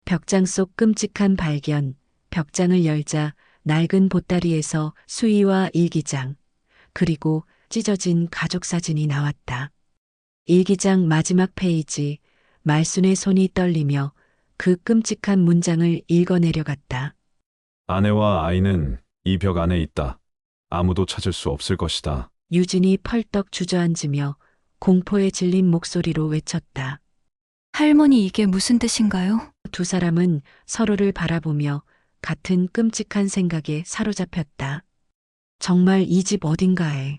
벽장 속 끔찍한 발견. 벽장을 열자 낡은 보따리에서 수의와 일기장, 그리고 찢어진 가족 사진이 나왔다. 일기장 마지막 페이지, 말순의 손이 떨리며 그 끔찍한 문장을 읽어내려갔다. 아내와 아이는 이 벽 안에 있다. 아무도 찾을 수 없을 것이다. 유진이 펄떡 주저앉으며 공포에 질린 목소리로 외쳤다. 할머니, 이게 무슨 뜻인가요? 두 사람은 서로를 바라보며 같은 끔찍한 생각에 사로잡혔다. 정말 이 집 어딘가에.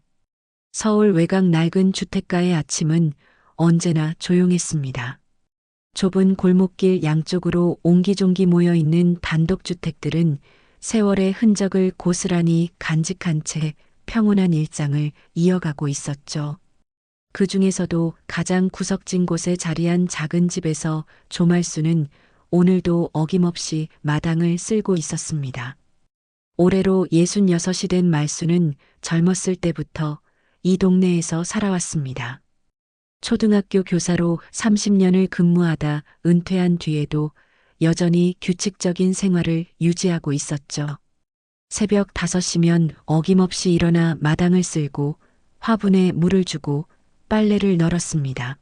서울 외곽 낡은 주택가의 아침은 언제나 조용했습니다. 좁은 골목길 양쪽으로 옹기종기 모여있는 단독주택들은 세월의 흔적을 고스란히 간직한 채 평온한 일상을 이어가고 있었죠. 그 중에서도 가장 구석진 곳에 자리한 작은 집에서 조말수는 오늘도 어김없이 마당을 쓸고 있었습니다. 올해로 66이 된 말수는 젊었을 때부터 이 동네에서 살아왔습니다. 초등학교 교사로 30년을 근무하다 은퇴한 뒤에도 여전히 규칙적인 생활을 유지하고 있었죠. 새벽 5시면 어김없이 일어나 마당을 쓸고 화분에 물을 주고 빨래를 널었습니다.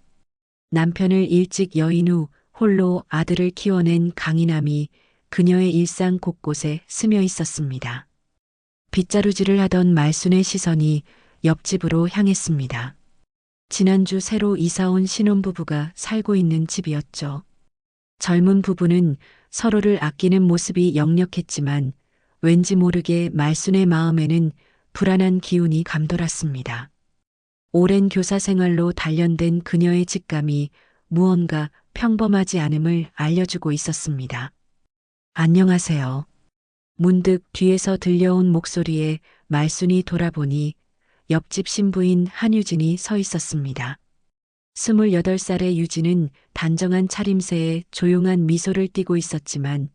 남편을 일찍 여인 후 홀로 아들을 키워낸 강인함이 그녀의 일상 곳곳에 스며 있었습니다. 빗자루질을 하던 말순의 시선이 옆집으로 향했습니다. 지난주 새로 이사온 신혼부부가 살고 있는 집이었죠. 젊은 부부는 서로를 아끼는 모습이 역력했지만 왠지 모르게 말순의 마음에는 불안한 기운이 감돌았습니다. 오랜 교사 생활로 단련된 그녀의 직감이 무언가 평범하지 않음을 알려주고 있었습니다. 안녕하세요. 문득 뒤에서 들려온 목소리에 말순이 돌아보니 옆집 신부인 한유진이 서 있었습니다. 28살의 유진은 단정한 차림새에 조용한 미소를 띠고 있었지만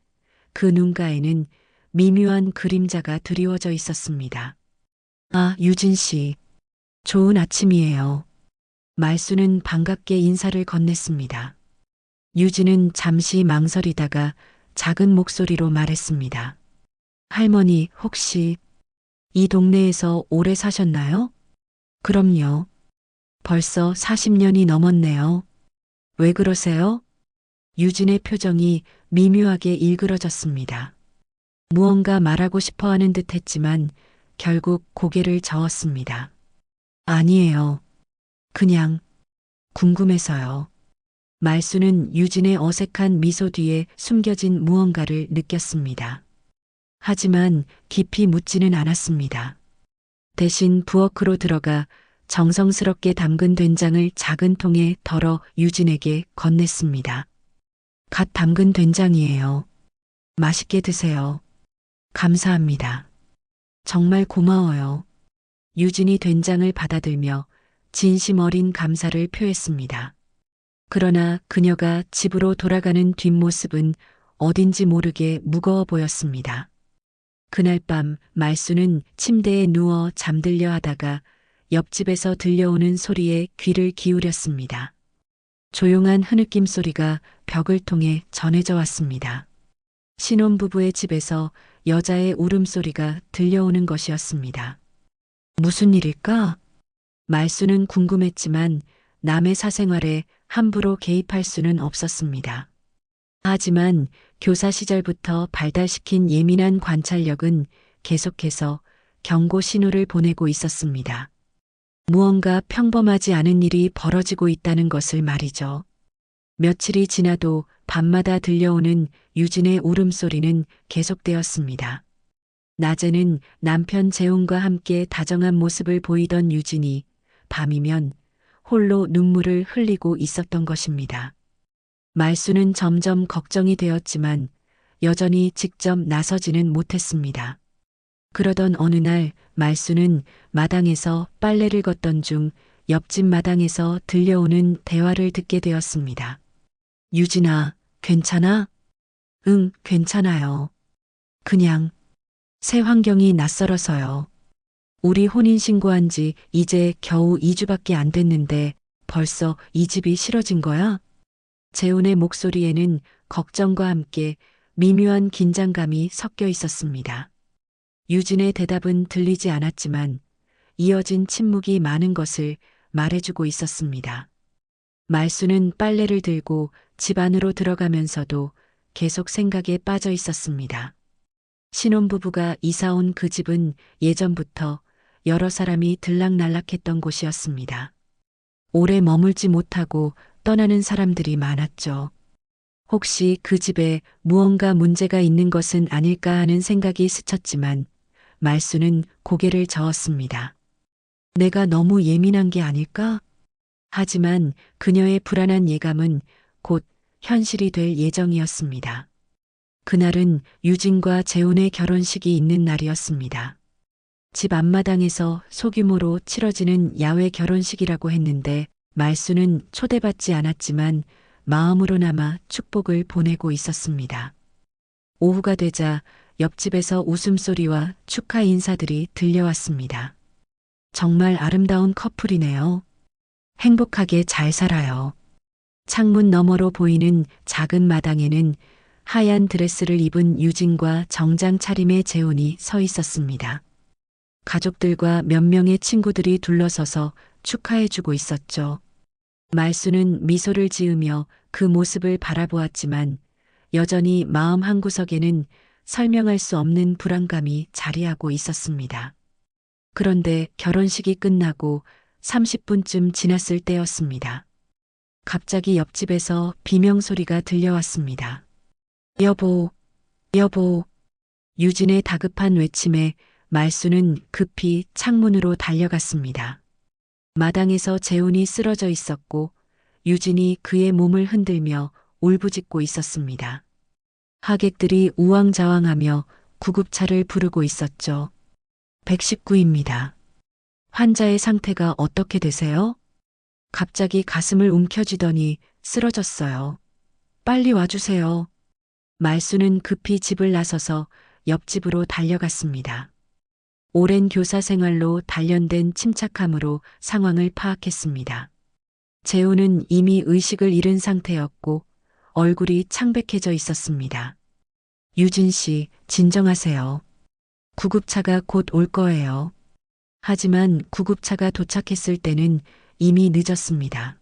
그 눈가에는 미묘한 그림자가 드리워져 있었습니다. 아, 유진 씨. 좋은 아침이에요. 말수는 반갑게 인사를 건넸습니다. 유진은 잠시 망설이다가 작은 목소리로 말했습니다. 할머니, 혹시 이 동네에서 오래 사셨나요? 그럼요. 벌써 40년이 넘었네요. 왜 그러세요? 유진의 표정이 미묘하게 일그러졌습니다. 무언가 말하고 싶어 하는 듯 했지만 결국 고개를 저었습니다. 아니에요. 그냥 궁금해서요. 말수는 유진의 어색한 미소 뒤에 숨겨진 무언가를 느꼈습니다. 하지만 깊이 묻지는 않았습니다. 대신 부엌으로 들어가 정성스럽게 담근 된장을 작은 통에 덜어 유진에게 건넸습니다. 갓 담근 된장이에요. 맛있게 드세요. 감사합니다. 정말 고마워요. 유진이 된장을 받아들며 진심 어린 감사를 표했습니다. 그러나 그녀가 집으로 돌아가는 뒷모습은 어딘지 모르게 무거워 보였습니다. 그날 밤 말수는 침대에 누워 잠들려 하다가 옆집에서 들려오는 소리에 귀를 기울였습니다. 조용한 흐느낌 소리가 벽을 통해 전해져 왔습니다. 신혼부부의 집에서 여자의 울음소리가 들려오는 것이었습니다. 무슨 일일까? 말수는 궁금했지만 남의 사생활에 함부로 개입할 수는 없었습니다. 하지만 교사 시절부터 발달시킨 예민한 관찰력은 계속해서 경고 신호를 보내고 있었습니다. 무언가 평범하지 않은 일이 벌어지고 있다는 것을 말이죠. 며칠이 지나도 밤마다 들려오는 유진의 울음소리는 계속되었습니다. 낮에는 남편 재훈과 함께 다정한 모습을 보이던 유진이 밤이면 홀로 눈물을 흘리고 있었던 것입니다. 말수는 점점 걱정이 되었지만 여전히 직접 나서지는 못했습니다. 그러던 어느 날 말수는 마당에서 빨래를 걷던 중 옆집 마당에서 들려오는 대화를 듣게 되었습니다. 유진아, 괜찮아? 응, 괜찮아요. 그냥 새 환경이 낯설어서요. 우리 혼인신고한 지 이제 겨우 2주밖에 안 됐는데 벌써 이 집이 싫어진 거야? 재훈의 목소리에는 걱정과 함께 미묘한 긴장감이 섞여 있었습니다. 유진의 대답은 들리지 않았지만 이어진 침묵이 많은 것을 말해주고 있었습니다. 말수는 빨래를 들고 집 안으로 들어가면서도 계속 생각에 빠져 있었습니다. 신혼부부가 이사 온 그 집은 예전부터 여러 사람이 들락날락했던 곳이었습니다. 오래 머물지 못하고 떠나는 사람들이 많았죠. 혹시 그 집에 무언가 문제가 있는 것은 아닐까 하는 생각이 스쳤지만 말수는 고개를 저었습니다. 내가 너무 예민한 게 아닐까? 하지만 그녀의 불안한 예감은 곧 현실이 될 예정이었습니다. 그날은 유진과 재훈의 결혼식이 있는 날이었습니다. 집 앞마당에서 소규모로 치러지는 야외 결혼식이라고 했는데 말수는 초대받지 않았지만 마음으로나마 축복을 보내고 있었습니다. 오후가 되자 옆집에서 웃음소리와 축하 인사들이 들려왔습니다. 정말 아름다운 커플이네요. 행복하게 잘 살아요. 창문 너머로 보이는 작은 마당에는 하얀 드레스를 입은 유진과 정장 차림의 재훈이 서 있었습니다. 가족들과 몇 명의 친구들이 둘러서서 축하해주고 있었죠. 말수는 미소를 지으며 그 모습을 바라보았지만 여전히 마음 한구석에는 설명할 수 없는 불안감이 자리하고 있었습니다. 그런데 결혼식이 끝나고 30분쯤 지났을 때였습니다. 갑자기 옆집에서 비명소리가 들려왔습니다. 여보, 여보. 유진의 다급한 외침에 말수는 급히 창문으로 달려갔습니다. 마당에서 재훈이 쓰러져 있었고 유진이 그의 몸을 흔들며 울부짖고 있었습니다. 하객들이 우왕좌왕하며 구급차를 부르고 있었죠. 119입니다. 환자의 상태가 어떻게 되세요? 갑자기 가슴을 움켜쥐더니 쓰러졌어요. 빨리 와주세요. 말수는 급히 집을 나서서 옆집으로 달려갔습니다. 오랜 교사 생활로 단련된 침착함으로 상황을 파악했습니다. 재훈은 이미 의식을 잃은 상태였고 얼굴이 창백해져 있었습니다. 유진 씨, 진정하세요. 구급차가 곧 올 거예요. 하지만 구급차가 도착했을 때는 이미 늦었습니다.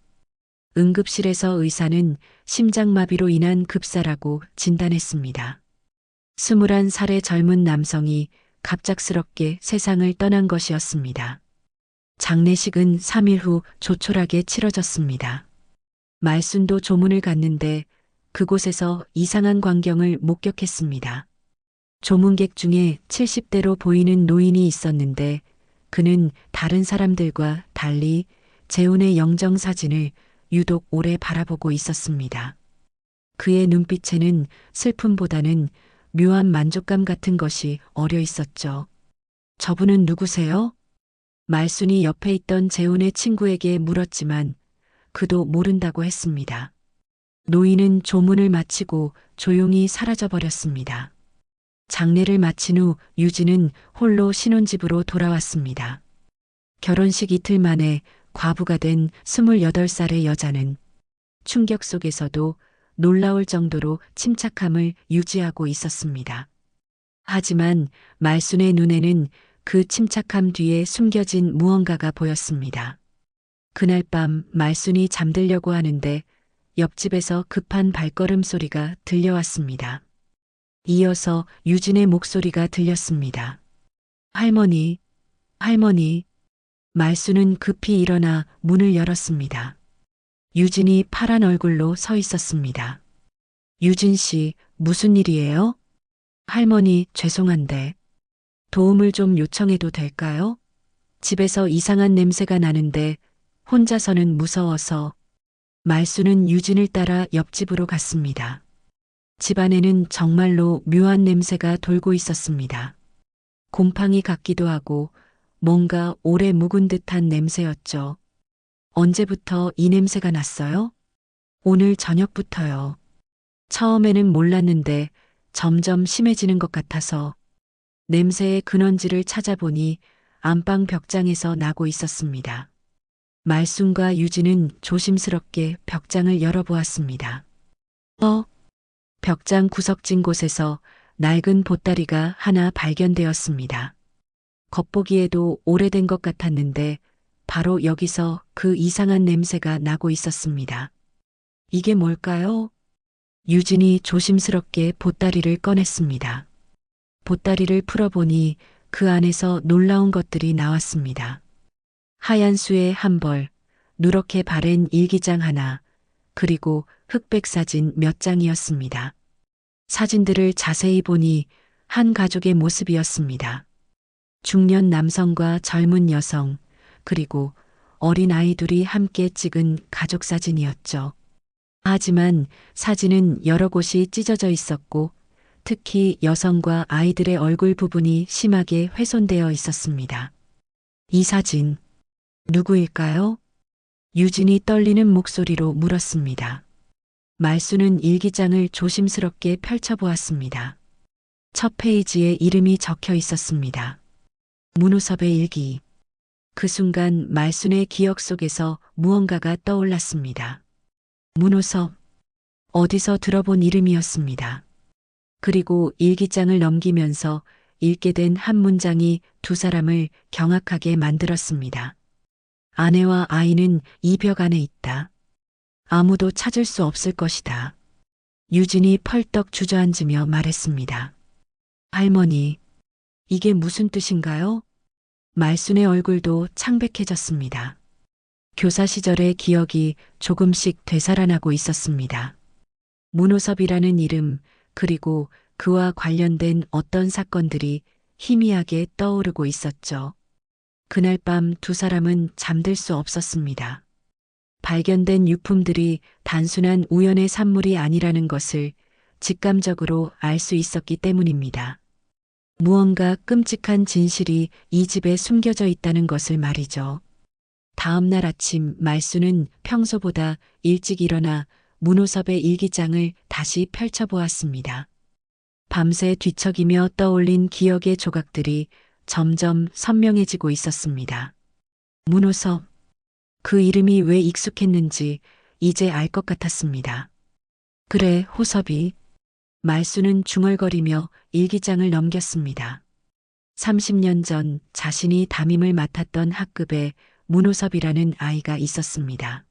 응급실에서 의사는 심장마비로 인한 급사라고 진단했습니다. 21살의 젊은 남성이 갑작스럽게 세상을 떠난 것이었습니다. 장례식은 3일 후 조촐하게 치러졌습니다. 말순도 조문을 갔는데 그곳에서 이상한 광경을 목격했습니다. 조문객 중에 70대로 보이는 노인이 있었는데 그는 다른 사람들과 달리 재훈의 영정사진을 유독 오래 바라보고 있었습니다. 그의 눈빛에는 슬픔보다는 묘한 만족감 같은 것이 어려 있었죠. 저분은 누구세요? 말순이 옆에 있던 재훈의 친구에게 물었지만 그도 모른다고 했습니다. 노인은 조문을 마치고 조용히 사라져버렸습니다. 장례를 마친 후 유진은 홀로 신혼집으로 돌아왔습니다. 결혼식 이틀 만에 과부가 된 28살의 여자는 충격 속에서도 놀라울 정도로 침착함을 유지하고 있었습니다. 하지만 말순의 눈에는 그 침착함 뒤에 숨겨진 무언가가 보였습니다. 그날 밤 말순이 잠들려고 하는데 옆집에서 급한 발걸음 소리가 들려왔습니다. 이어서 유진의 목소리가 들렸습니다. 할머니, 할머니. 말순은 급히 일어나 문을 열었습니다. 유진이 파란 얼굴로 서 있었습니다. 유진 씨, 무슨 일이에요? 할머니, 죄송한데 도움을 좀 요청해도 될까요? 집에서 이상한 냄새가 나는데 혼자서는 무서워서. 말순은 유진을 따라 옆집으로 갔습니다. 집안에는 정말로 묘한 냄새가 돌고 있었습니다. 곰팡이 같기도 하고 뭔가 오래 묵은 듯한 냄새였죠. 언제부터 이 냄새가 났어요? 오늘 저녁부터요. 처음에는 몰랐는데 점점 심해지는 것 같아서 냄새의 근원지를 찾아보니 안방 벽장에서 나고 있었습니다. 말순과 유진은 조심스럽게 벽장을 열어보았습니다. 벽장 구석진 곳에서 낡은 보따리가 하나 발견되었습니다. 겉보기에도 오래된 것 같았는데 바로 여기서 그 이상한 냄새가 나고 있었습니다. 이게 뭘까요? 유진이 조심스럽게 보따리를 꺼냈습니다. 보따리를 풀어보니 그 안에서 놀라운 것들이 나왔습니다. 하얀 수의 한 벌, 누렇게 바랜 일기장 하나, 그리고 흑백 사진 몇 장이었습니다. 사진들을 자세히 보니 한 가족의 모습이었습니다. 중년 남성과 젊은 여성, 그리고 어린 아이 둘이 함께 찍은 가족 사진이었죠. 하지만 사진은 여러 곳이 찢어져 있었고 특히 여성과 아이들의 얼굴 부분이 심하게 훼손되어 있었습니다. 이 사진, 누구일까요? 유진이 떨리는 목소리로 물었습니다. 말수는 일기장을 조심스럽게 펼쳐보았습니다. 첫 페이지에 이름이 적혀 있었습니다. 문우섭의 일기. 그 순간 말순의 기억 속에서 무언가가 떠올랐습니다. 문우섭. 어디서 들어본 이름이었습니다. 그리고 일기장을 넘기면서 읽게 된 한 문장이 두 사람을 경악하게 만들었습니다. 아내와 아이는 이 벽 안에 있다. 아무도 찾을 수 없을 것이다. 유진이 펄떡 주저앉으며 말했습니다. 할머니, 이게 무슨 뜻인가요? 말순의 얼굴도 창백해졌습니다. 교사 시절의 기억이 조금씩 되살아나고 있었습니다. 문호섭이라는 이름, 그리고 그와 관련된 어떤 사건들이 희미하게 떠오르고 있었죠. 그날 밤 두 사람은 잠들 수 없었습니다. 발견된 유품들이 단순한 우연의 산물이 아니라는 것을 직감적으로 알 수 있었기 때문입니다. 무언가 끔찍한 진실이 이 집에 숨겨져 있다는 것을 말이죠. 다음 날 아침 말수는 평소보다 일찍 일어나 문호섭의 일기장을 다시 펼쳐보았습니다. 밤새 뒤척이며 떠올린 기억의 조각들이 점점 선명해지고 있었습니다. 문호섭. 그 이름이 왜 익숙했는지 이제 알 것 같았습니다. 그래, 호섭이. 말수는 중얼거리며 일기장을 넘겼습니다. 30년 전 자신이 담임을 맡았던 학급에 문호섭이라는 아이가 있었습니다.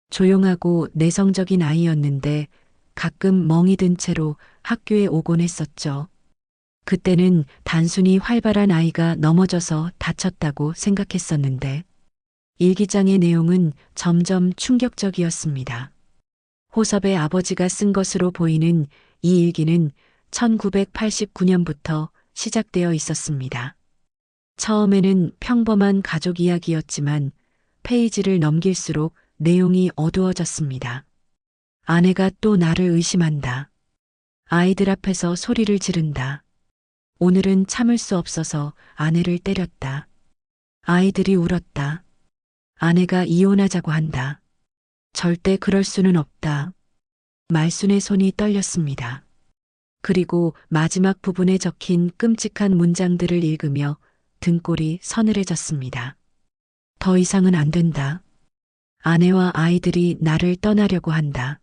조용하고 내성적인 아이였는데 가끔 멍이 든 채로 학교에 오곤 했었죠. 그때는 단순히 활발한 아이가 넘어져서 다쳤다고 생각했었는데 일기장의 내용은 점점 충격적이었습니다. 호섭의 아버지가 쓴 것으로 보이는 이 일기는 1989년부터 시작되어 있었습니다. 처음에는 평범한 가족 이야기였지만 페이지를 넘길수록 내용이 어두워졌습니다. 아내가 또 나를 의심한다. 아이들 앞에서 소리를 지른다. 오늘은 참을 수 없어서 아내를 때렸다. 아이들이 울었다. 아내가 이혼하자고 한다. 절대 그럴 수는 없다. 말순의 손이 떨렸습니다. 그리고 마지막 부분에 적힌 끔찍한 문장들을 읽으며 등골이 서늘해졌습니다. 더 이상은 안 된다. 아내와 아이들이 나를 떠나려고 한다.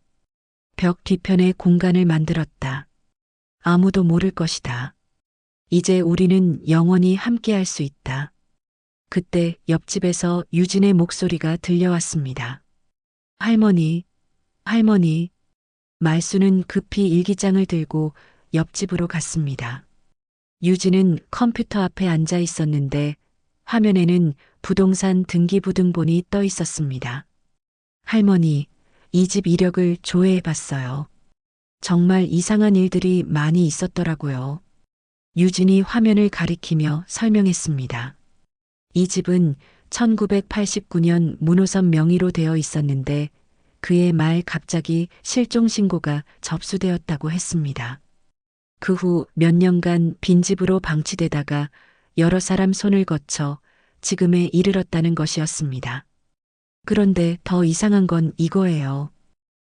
벽 뒤편에 공간을 만들었다. 아무도 모를 것이다. 이제 우리는 영원히 함께할 수 있다. 그때 옆집에서 유진의 목소리가 들려왔습니다. 할머니, 할머니. 말수는 급히 일기장을 들고 옆집으로 갔습니다. 유진은 컴퓨터 앞에 앉아 있었는데 화면에는 부동산 등기부등본이 떠 있었습니다. 할머니, 이 집 이력을 조회해 봤어요. 정말 이상한 일들이 많이 있었더라고요. 유진이 화면을 가리키며 설명했습니다. 이 집은 1989년 문호섭 명의로 되어 있었는데 그의 말 갑자기 실종 신고가 접수되었다고 했습니다. 그 후 몇 년간 빈집으로 방치되다가 여러 사람 손을 거쳐 지금에 이르렀다는 것이었습니다. 그런데 더 이상한 건 이거예요.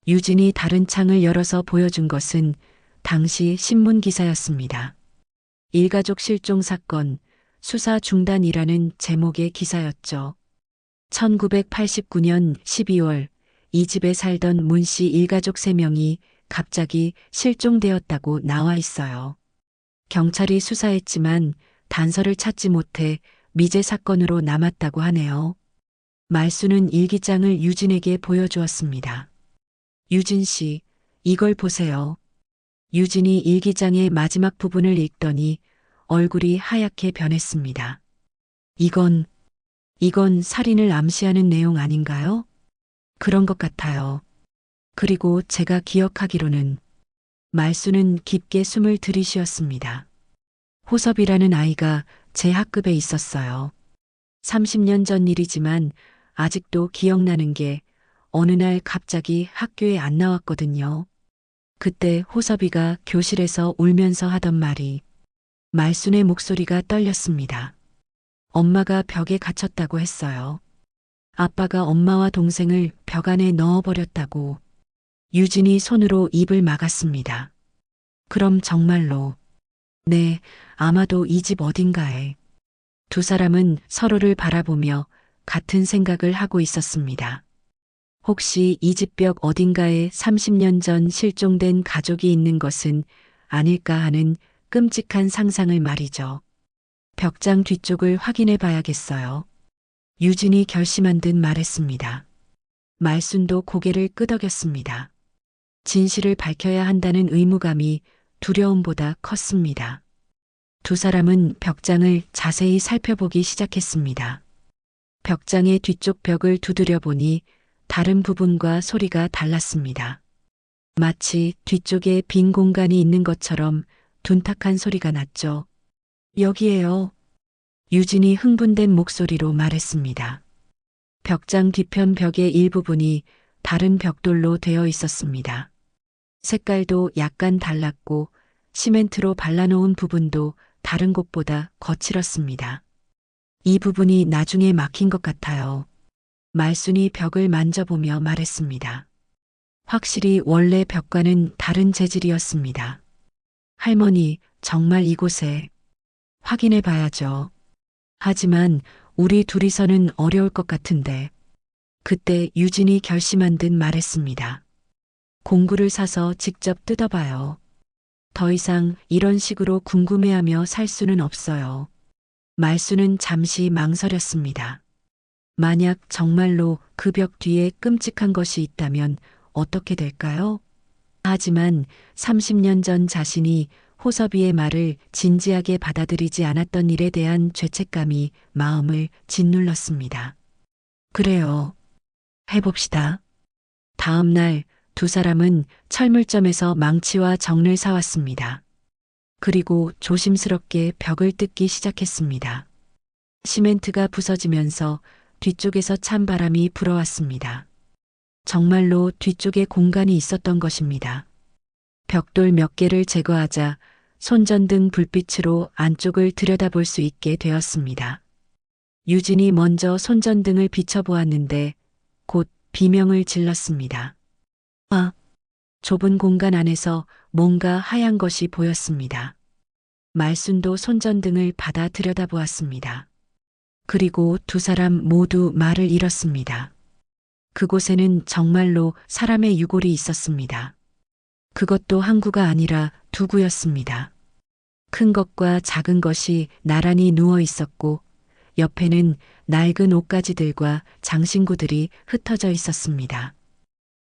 유진이 다른 창을 열어서 보여준 것은 당시 신문 기사였습니다. 일가족 실종 사건, 수사 중단이라는 제목의 기사였죠. 1989년 12월 이 집에 살던 문 씨 일가족 3명이 갑자기 실종되었다고 나와 있어요. 경찰이 수사했지만 단서를 찾지 못해 미제 사건으로 남았다고 하네요. 말수는 일기장을 유진에게 보여주었습니다. 유진 씨, 이걸 보세요. 유진이 일기장의 마지막 부분을 읽더니 얼굴이 하얗게 변했습니다. 이건 살인을 암시하는 내용 아닌가요? 그런 것 같아요. 그리고 제가 기억하기로는 말수는 깊게 숨을 들이쉬었습니다. 호섭이라는 아이가 제 학급에 있었어요. 30년 전 일이지만 아직도 기억나는 게 어느 날 갑자기 학교에 안 나왔거든요. 그때 호섭이가 교실에서 울면서 하던 말이 말순의 목소리가 떨렸습니다. 엄마가 벽에 갇혔다고 했어요. 아빠가 엄마와 동생을 벽 안에 넣어버렸다고. 유진이 손으로 입을 막았습니다. 그럼 정말로. 네, 아마도 이 집 어딘가에. 두 사람은 서로를 바라보며 같은 생각을 하고 있었습니다. 혹시 이 집 벽 어딘가에 30년 전 실종된 가족이 있는 것은 아닐까 하는 끔찍한 상상을 말이죠. 벽장 뒤쪽을 확인해 봐야겠어요. 유진이 결심한 듯 말했습니다. 말순도 고개를 끄덕였습니다. 진실을 밝혀야 한다는 의무감이 두려움보다 컸습니다. 두 사람은 벽장을 자세히 살펴보기 시작했습니다. 벽장의 뒤쪽 벽을 두드려 보니 다른 부분과 소리가 달랐습니다. 마치 뒤쪽에 빈 공간이 있는 것처럼 둔탁한 소리가 났죠. 여기에요. 유진이 흥분된 목소리로 말했습니다. 벽장 뒤편 벽의 일부분이 다른 벽돌로 되어 있었습니다. 색깔도 약간 달랐고 시멘트로 발라놓은 부분도 다른 곳보다 거칠었습니다. 이 부분이 나중에 막힌 것 같아요. 말순이 벽을 만져보며 말했습니다. 확실히 원래 벽과는 다른 재질이었습니다. 할머니, 정말 이곳에 확인해 봐야죠. 하지만 우리 둘이서는 어려울 것 같은데. 그때 유진이 결심한 듯 말했습니다. 공구를 사서 직접 뜯어봐요. 더 이상 이런 식으로 궁금해하며 살 수는 없어요. 말수는 잠시 망설였습니다. 만약 정말로 그 벽 뒤에 끔찍한 것이 있다면 어떻게 될까요? 하지만 30년 전 자신이 호섭이의 말을 진지하게 받아들이지 않았던 일에 대한 죄책감이 마음을 짓눌렀습니다. 그래요. 해봅시다. 다음 날 두 사람은 철물점에서 망치와 정을 사왔습니다. 그리고 조심스럽게 벽을 뜯기 시작했습니다. 시멘트가 부서지면서 뒤쪽에서 찬 바람이 불어왔습니다. 정말로 뒤쪽에 공간이 있었던 것입니다. 벽돌 몇 개를 제거하자 손전등 불빛으로 안쪽을 들여다볼 수 있게 되었습니다. 유진이 먼저 손전등을 비춰보았는데 곧 비명을 질렀습니다. 아! 좁은 공간 안에서 뭔가 하얀 것이 보였습니다. 말순도 손전등을 받아 들여다보았습니다. 그리고 두 사람 모두 말을 잃었습니다. 그곳에는 정말로 사람의 유골이 있었습니다. 그것도 한 구가 아니라 두 구였습니다. 큰 것과 작은 것이 나란히 누워 있었고 옆에는 낡은 옷가지들과 장신구들이 흩어져 있었습니다.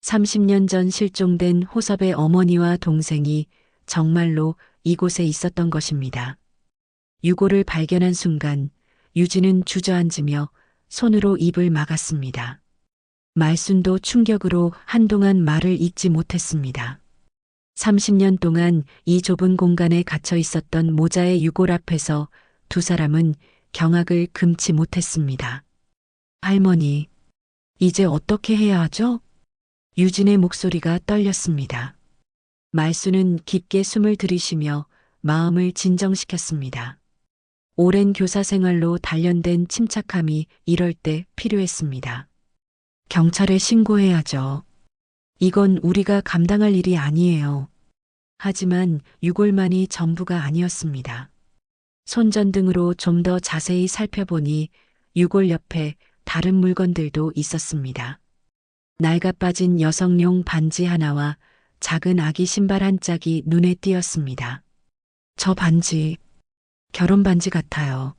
30년 전 실종된 호섭의 어머니와 동생이 정말로 이곳에 있었던 것입니다. 유골을 발견한 순간 유진은 주저앉으며 손으로 입을 막았습니다. 말순도 충격으로 한동안 말을 잇지 못했습니다. 30년 동안 이 좁은 공간에 갇혀 있었던 모자의 유골 앞에서 두 사람은 경악을 금치 못했습니다. 할머니, 이제 어떻게 해야 하죠? 유진의 목소리가 떨렸습니다. 말수는 깊게 숨을 들이쉬며 마음을 진정시켰습니다. 오랜 교사 생활로 단련된 침착함이 이럴 때 필요했습니다. 경찰에 신고해야죠. 이건 우리가 감당할 일이 아니에요. 하지만 유골만이 전부가 아니었습니다. 손전등으로 좀 더 자세히 살펴보니 유골 옆에 다른 물건들도 있었습니다. 낡아 빠진 여성용 반지 하나와 작은 아기 신발 한 짝이 눈에 띄었습니다. 저 반지, 결혼 반지 같아요.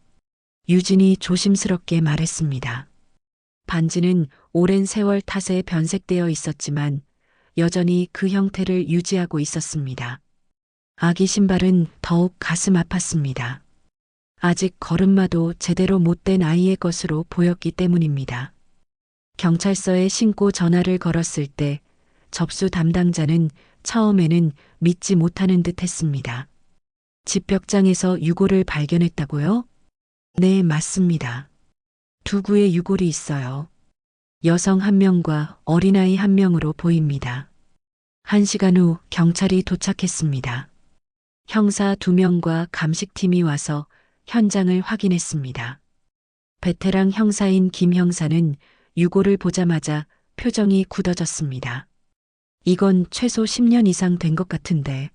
유진이 조심스럽게 말했습니다. 반지는 오랜 세월 탓에 변색되어 있었지만 여전히 그 형태를 유지하고 있었습니다. 아기 신발은 더욱 가슴 아팠습니다. 아직 걸음마도 제대로 못된 아이의 것으로 보였기 때문입니다. 경찰서에 신고 전화를 걸었을 때 접수 담당자는 처음에는 믿지 못하는 듯 했습니다. 집벽장에서 유골을 발견했다고요? 네, 맞습니다. 두 구의 유골이 있어요. 여성 한 명과 어린아이 한 명으로 보입니다. 1시간 후 경찰이 도착했습니다. 형사 2명과 감식팀이 와서 현장을 확인했습니다. 베테랑 형사인 김 형사는 유골을 보자마자 표정이 굳어졌습니다. 이건 최소 10년 이상 된 것 같은데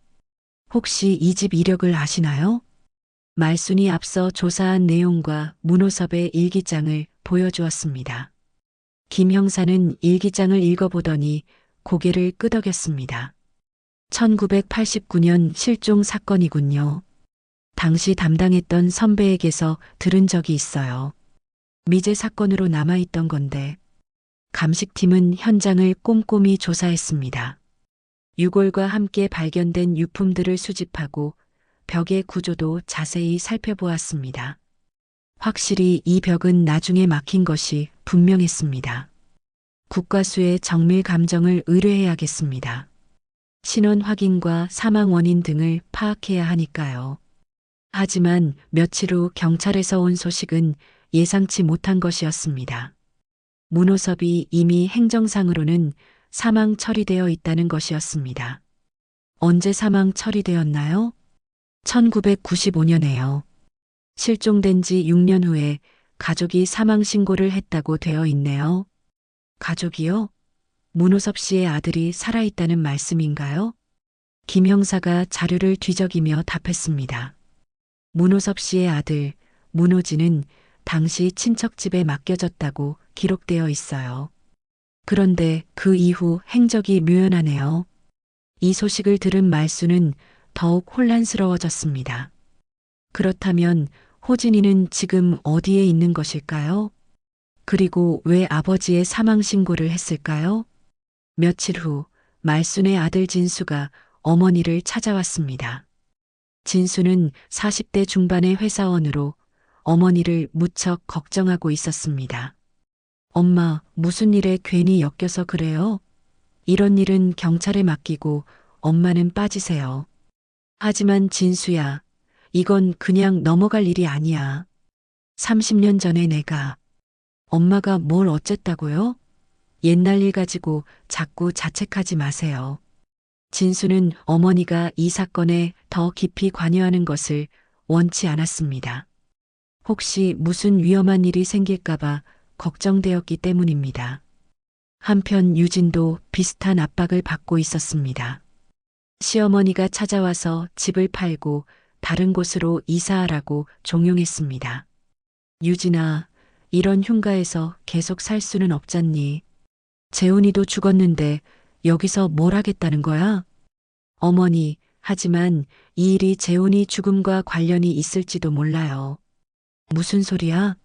혹시 이 집 이력을 아시나요? 말순이 앞서 조사한 내용과 문호섭의 일기장을 보여주었습니다. 김 형사는 일기장을 읽어보더니 고개를 끄덕였습니다. 1989년 실종 사건이군요. 당시 담당했던 선배에게서 들은 적이 있어요. 미제 사건으로 남아있던 건데 감식팀은 현장을 꼼꼼히 조사했습니다. 유골과 함께 발견된 유품들을 수집하고 벽의 구조도 자세히 살펴보았습니다. 확실히 이 벽은 나중에 막힌 것이 분명했습니다. 국과수의 정밀 감정을 의뢰해야겠습니다. 신원 확인과 사망 원인 등을 파악해야 하니까요. 하지만 며칠 후 경찰에서 온 소식은 예상치 못한 것이었습니다. 문호섭이 이미 행정상으로는 사망 처리되어 있다는 것이었습니다. 언제 사망 처리되었나요? 1995년에요. 실종된 지 6년 후에 가족이 사망 신고를 했다고 되어 있네요. 가족이요? 문호섭 씨의 아들이 살아있다는 말씀인가요? 김 형사가 자료를 뒤적이며 답했습니다. 문호섭 씨의 아들, 문호진은 당시 친척 집에 맡겨졌다고 기록되어 있어요. 그런데 그 이후 행적이 묘연하네요. 이 소식을 들은 말수는 더욱 혼란스러워졌습니다. 그렇다면 호진이는 지금 어디에 있는 것일까요? 그리고 왜 아버지의 사망 신고를 했을까요? 며칠 후 말순의 아들 진수가 어머니를 찾아왔습니다. 진수는 40대 중반의 회사원으로 어머니를 무척 걱정하고 있었습니다. 엄마, 무슨 일에 괜히 엮여서 그래요? 이런 일은 경찰에 맡기고 엄마는 빠지세요. 하지만 진수야, 이건 그냥 넘어갈 일이 아니야. 30년 전에 내가 엄마가 뭘 어쨌다고요? 옛날 일 가지고 자꾸 자책하지 마세요. 진수는 어머니가 이 사건에 더 깊이 관여하는 것을 원치 않았습니다. 혹시 무슨 위험한 일이 생길까봐 걱정되었기 때문입니다. 한편 유진도 비슷한 압박을 받고 있었습니다. 시어머니가 찾아와서 집을 팔고 다른 곳으로 이사하라고 종용했습니다. 유진아, 이런 흉가에서 계속 살 수는 없잖니. 재훈이도 죽었는데 여기서 뭘 하겠다는 거야? 어머니, 하지만 이 일이 재훈이 죽음과 관련이 있을지도 몰라요. 무슨 소리야?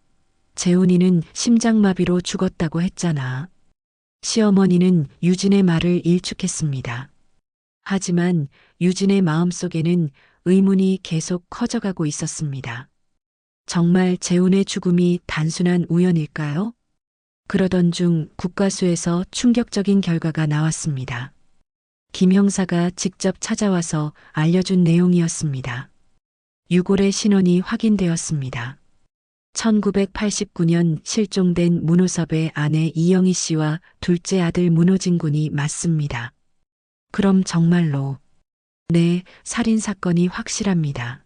재훈이는 심장마비로 죽었다고 했잖아. 시어머니는 유진의 말을 일축했습니다. 하지만 유진의 마음속에는 의문이 계속 커져가고 있었습니다. 정말 재훈의 죽음이 단순한 우연일까요? 그러던 중 국과수에서 충격적인 결과가 나왔습니다. 김 형사가 직접 찾아와서 알려준 내용이었습니다. 유골의 신원이 확인되었습니다. 1989년 실종된 문호섭의 아내 이영희 씨와 둘째 아들 문호진 군이 맞습니다. 그럼 정말로 네, 살인 사건이 확실합니다.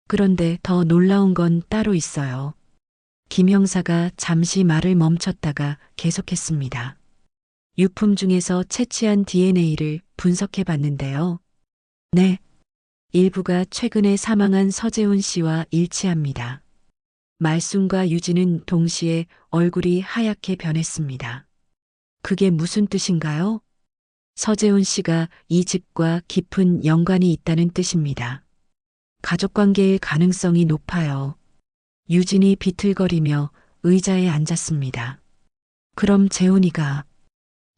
그런데 더 놀라운 건 따로 있어요. 김 형사가 잠시 말을 멈췄다가 계속했습니다. 유품 중에서 채취한 DNA를 분석해 봤는데요. 네, 일부가 최근에 사망한 서재훈 씨와 일치합니다. 말순과 유진은 동시에 얼굴이 하얗게 변했습니다. 그게 무슨 뜻인가요? 서재훈 씨가 이 집과 깊은 연관이 있다는 뜻입니다. 가족관계일 가능성이 높아요. 유진이 비틀거리며 의자에 앉았습니다. 그럼 재훈이가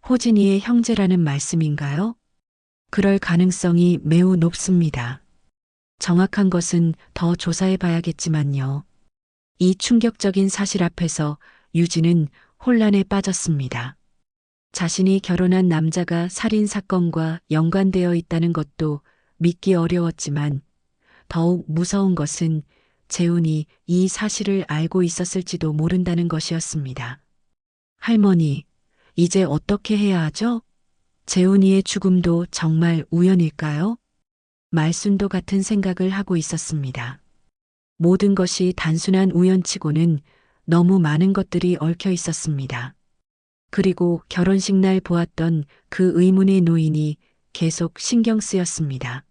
호진이의 형제라는 말씀인가요? 그럴 가능성이 매우 높습니다. 정확한 것은 더 조사해 봐야겠지만요. 이 충격적인 사실 앞에서 유진은 혼란에 빠졌습니다. 자신이 결혼한 남자가 살인 사건과 연관되어 있다는 것도 믿기 어려웠지만 더욱 무서운 것은 재훈이 이 사실을 알고 있었을지도 모른다는 것이었습니다. 할머니, 이제 어떻게 해야 하죠? 재훈이의 죽음도 정말 우연일까요? 말순도 같은 생각을 하고 있었습니다. 모든 것이 단순한 우연치고는 너무 많은 것들이 얽혀 있었습니다. 그리고 결혼식 날 보았던 그 의문의 노인이 계속 신경 쓰였습니다.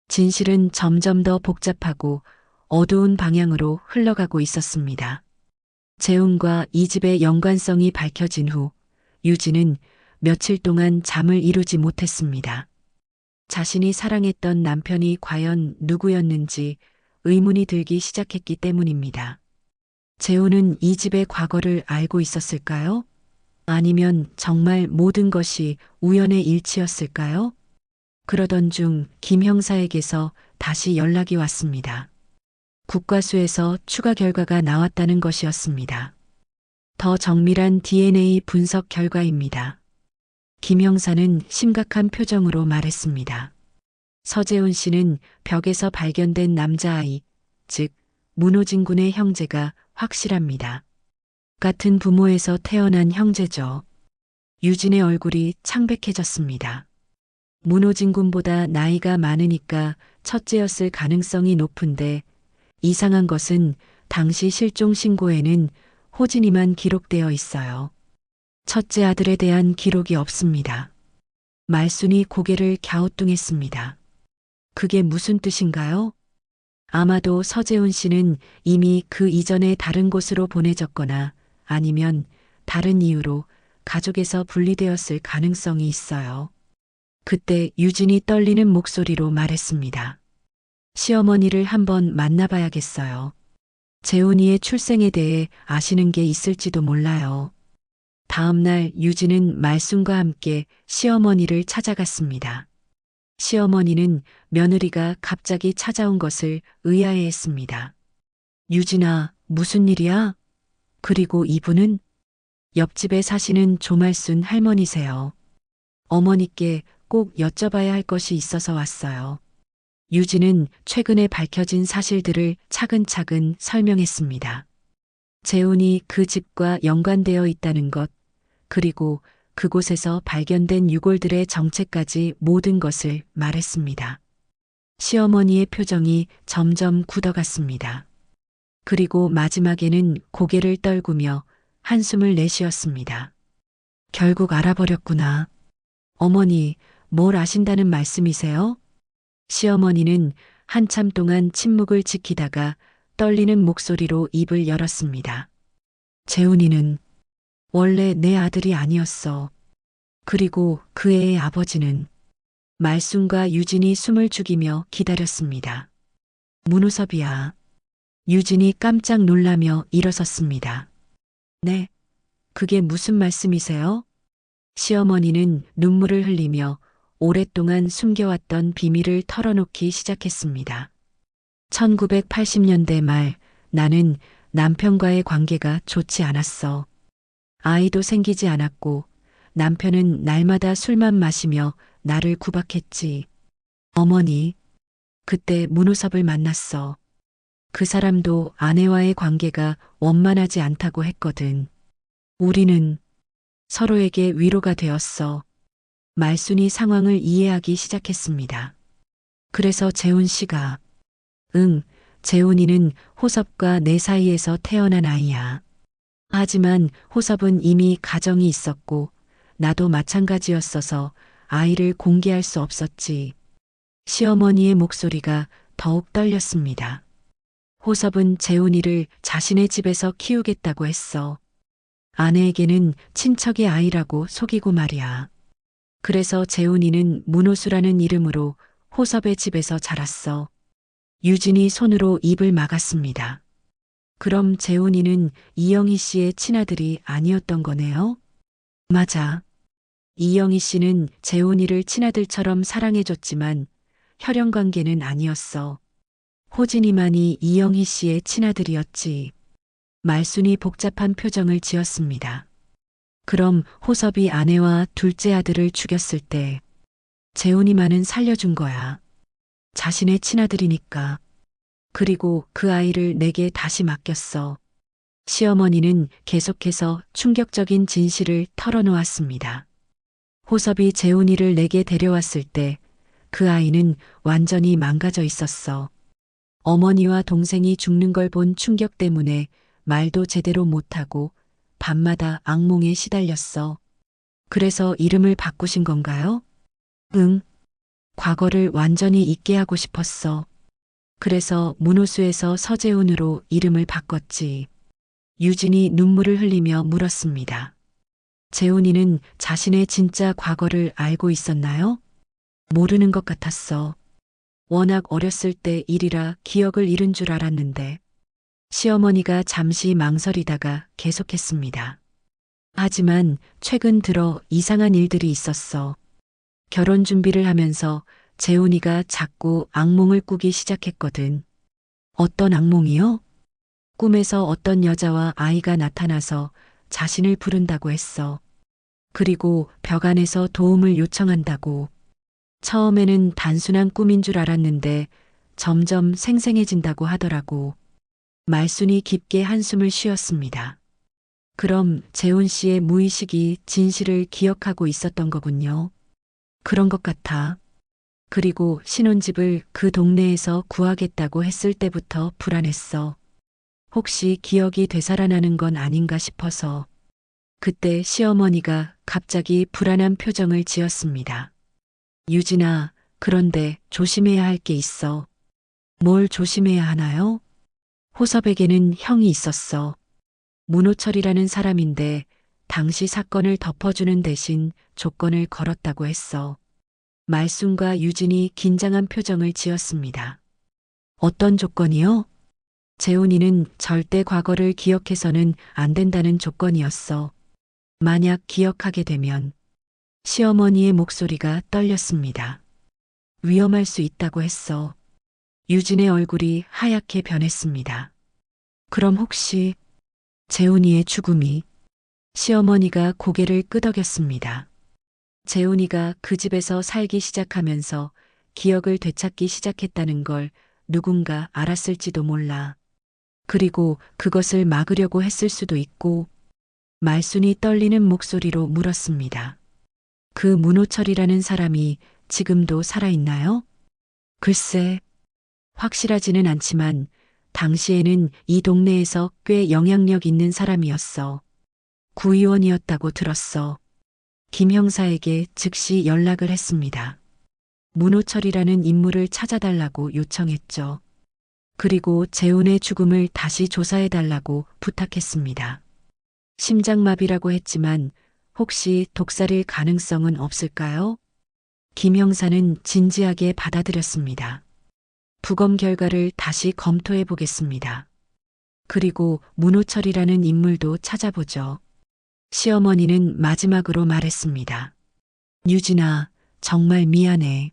진실은 점점 더 복잡하고 어두운 방향으로 흘러가고 있었습니다. 재훈과 이 집의 연관성이 밝혀진 후 유진은 며칠 동안 잠을 이루지 못했습니다. 자신이 사랑했던 남편이 과연 누구였는지 의문이 들기 시작했기 때문입니다. 재훈은 이 집의 과거를 알고 있었을까요? 아니면 정말 모든 것이 우연의 일치였을까요? 그러던 중 김 형사에게서 다시 연락이 왔습니다. 국과수에서 추가 결과가 나왔다는 것이었습니다. 더 정밀한 DNA 분석 결과입니다. 김 형사는 심각한 표정으로 말했습니다. 서재훈 씨는 벽에서 발견된 남자아이, 즉 문호진 군의 형제가 확실합니다. 같은 부모에서 태어난 형제죠. 유진의 얼굴이 창백해졌습니다. 문호진 군보다 나이가 많으니까 첫째였을 가능성이 높은데 이상한 것은 당시 실종 신고에는 호진이만 기록되어 있어요. 첫째 아들에 대한 기록이 없습니다. 말순이 고개를 갸우뚱했습니다. 그게 무슨 뜻인가요? 아마도 서재훈 씨는 이미 그 이전에 다른 곳으로 보내졌거나 아니면 다른 이유로 가족에서 분리되었을 가능성이 있어요. 그때 유진이 떨리는 목소리로 말했습니다. 시어머니를 한번 만나봐야겠어요. 재훈이의 출생에 대해 아시는 게 있을지도 몰라요. 다음 날 유진은 말순과 함께 시어머니를 찾아갔습니다. 시어머니는 며느리가 갑자기 찾아온 것을 의아해했습니다. 유진아, 무슨 일이야? 그리고 이분은? 옆집에 사시는 조말순 할머니세요. 어머니께 꼭 여쭤봐야 할 것이 있어서 왔어요. 유진은 최근에 밝혀진 사실들을 차근차근 설명했습니다. 재훈이 그 집과 연관되어 있다는 것, 그리고 그곳에서 발견된 유골들의 정체까지 모든 것을 말했습니다. 시어머니의 표정이 점점 굳어갔습니다. 그리고 마지막에는 고개를 떨구며 한숨을 내쉬었습니다. 결국 알아버렸구나. 어머니, 뭘 아신다는 말씀이세요? 시어머니는 한참 동안 침묵을 지키다가 떨리는 목소리로 입을 열었습니다. 재훈이는 원래 내 아들이 아니었어. 그리고 그 애의 아버지는. 말순과 유진이 숨을 죽이며 기다렸습니다. 문우섭이야. 유진이 깜짝 놀라며 일어섰습니다. 네, 그게 무슨 말씀이세요? 시어머니는 눈물을 흘리며 오랫동안 숨겨왔던 비밀을 털어놓기 시작했습니다. 1980년대 말 나는 남편과의 관계가 좋지 않았어. 아이도 생기지 않았고 남편은 날마다 술만 마시며 나를 구박했지. 어머니, 그때 문우섭을 만났어. 그 사람도 아내와의 관계가 원만하지 않다고 했거든. 우리는 서로에게 위로가 되었어. 말순이 상황을 이해하기 시작했습니다. 그래서 재훈 씨가 재훈이는 호섭과 내 사이에서 태어난 아이야. 하지만 호섭은 이미 가정이 있었고 나도 마찬가지였어서 아이를 공개할 수 없었지. 시어머니의 목소리가 더욱 떨렸습니다. 호섭은 재훈이를 자신의 집에서 키우겠다고 했어. 아내에게는 친척의 아이라고 속이고 말이야. 그래서 재훈이는 문호수라는 이름으로 호섭의 집에서 자랐어. 유진이 손으로 입을 막았습니다. 그럼 재훈이는 이영희 씨의 친아들이 아니었던 거네요? 맞아. 이영희 씨는 재훈이를 친아들처럼 사랑해줬지만 혈연 관계는 아니었어. 호진이만이 이영희 씨의 친아들이었지. 말순이 복잡한 표정을 지었습니다. 그럼 호섭이 아내와 둘째 아들을 죽였을 때 재훈이만은 살려준 거야. 자신의 친아들이니까. 그리고 그 아이를 내게 다시 맡겼어. 시어머니는 계속해서 충격적인 진실을 털어놓았습니다. 호섭이 재훈이를 내게 데려왔을 때 그 아이는 완전히 망가져 있었어. 어머니와 동생이 죽는 걸 본 충격 때문에 말도 제대로 못하고 밤마다 악몽에 시달렸어. 그래서 이름을 바꾸신 건가요? 응. 과거를 완전히 잊게 하고 싶었어. 그래서 문호수에서 서재훈으로 이름을 바꿨지. 유진이 눈물을 흘리며 물었습니다. 재훈이는 자신의 진짜 과거를 알고 있었나요? 모르는 것 같았어. 워낙 어렸을 때 일이라 기억을 잃은 줄 알았는데. 시어머니가 잠시 망설이다가 계속했습니다. 하지만 최근 들어 이상한 일들이 있었어. 결혼 준비를 하면서 재훈이가 자꾸 악몽을 꾸기 시작했거든. 어떤 악몽이요? 꿈에서 어떤 여자와 아이가 나타나서 자신을 부른다고 했어. 그리고 벽 안에서 도움을 요청한다고. 처음에는 단순한 꿈인 줄 알았는데 점점 생생해진다고 하더라고. 말순이 깊게 한숨을 쉬었습니다. 그럼 재훈 씨의 무의식이 진실을 기억하고 있었던 거군요. 그런 것 같아. 그리고 신혼집을 그 동네에서 구하겠다고 했을 때부터 불안했어. 혹시 기억이 되살아나는 건 아닌가 싶어서. 그때 시어머니가 갑자기 불안한 표정을 지었습니다. 유진아, 그런데 조심해야 할 게 있어. 뭘 조심해야 하나요? 호섭에게는 형이 있었어. 문호철이라는 사람인데 당시 사건을 덮어주는 대신 조건을 걸었다고 했어. 말순과 유진이 긴장한 표정을 지었습니다. 어떤 조건이요? 재훈이는 절대 과거를 기억해서는 안 된다는 조건이었어. 만약 기억하게 되면 시어머니의 목소리가 떨렸습니다. 위험할 수 있다고 했어. 유진의 얼굴이 하얗게 변했습니다. 그럼 혹시 재훈이의 죽음이? 시어머니가 고개를 끄덕였습니다. 재훈이가 그 집에서 살기 시작하면서 기억을 되찾기 시작했다는 걸 누군가 알았을지도 몰라. 그리고 그것을 막으려고 했을 수도 있고. 말순이 떨리는 목소리로 물었습니다. 그 문호철이라는 사람이 지금도 살아있나요? 글쎄, 확실하지는 않지만 당시에는 이 동네에서 꽤 영향력 있는 사람이었어. 구의원이었다고 들었어. 김 형사에게 즉시 연락을 했습니다. 문호철이라는 인물을 찾아달라고 요청했죠. 그리고 재훈의 죽음을 다시 조사해달라고 부탁했습니다. 심장마비라고 했지만 혹시 독살일 가능성은 없을까요? 김 형사는 진지하게 받아들였습니다. 부검 결과를 다시 검토해 보겠습니다. 그리고 문호철이라는 인물도 찾아보죠. 시어머니는 마지막으로 말했습니다. 유진아, 정말 미안해.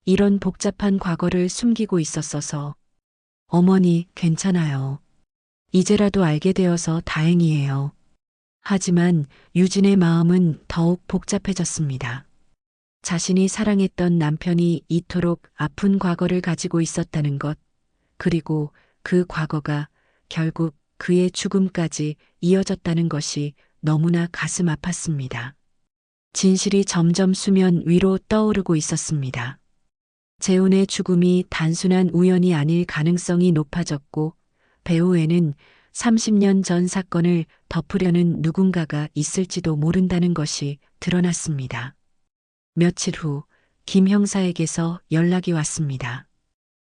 이런 복잡한 과거를 숨기고 있었어서. 어머니, 괜찮아요. 이제라도 알게 되어서 다행이에요. 하지만 유진의 마음은 더욱 복잡해졌습니다. 자신이 사랑했던 남편이 이토록 아픈 과거를 가지고 있었다는 것, 그리고 그 과거가 결국 그의 죽음까지 이어졌다는 것이 너무나 가슴 아팠습니다. 진실이 점점 수면 위로 떠오르고 있었습니다. 재훈의 죽음이 단순한 우연이 아닐 가능성이 높아졌고, 배후에는 30년 전 사건을 덮으려는 누군가가 있을지도 모른다는 것이 드러났습니다. 며칠 후 김 형사에게서 연락이 왔습니다.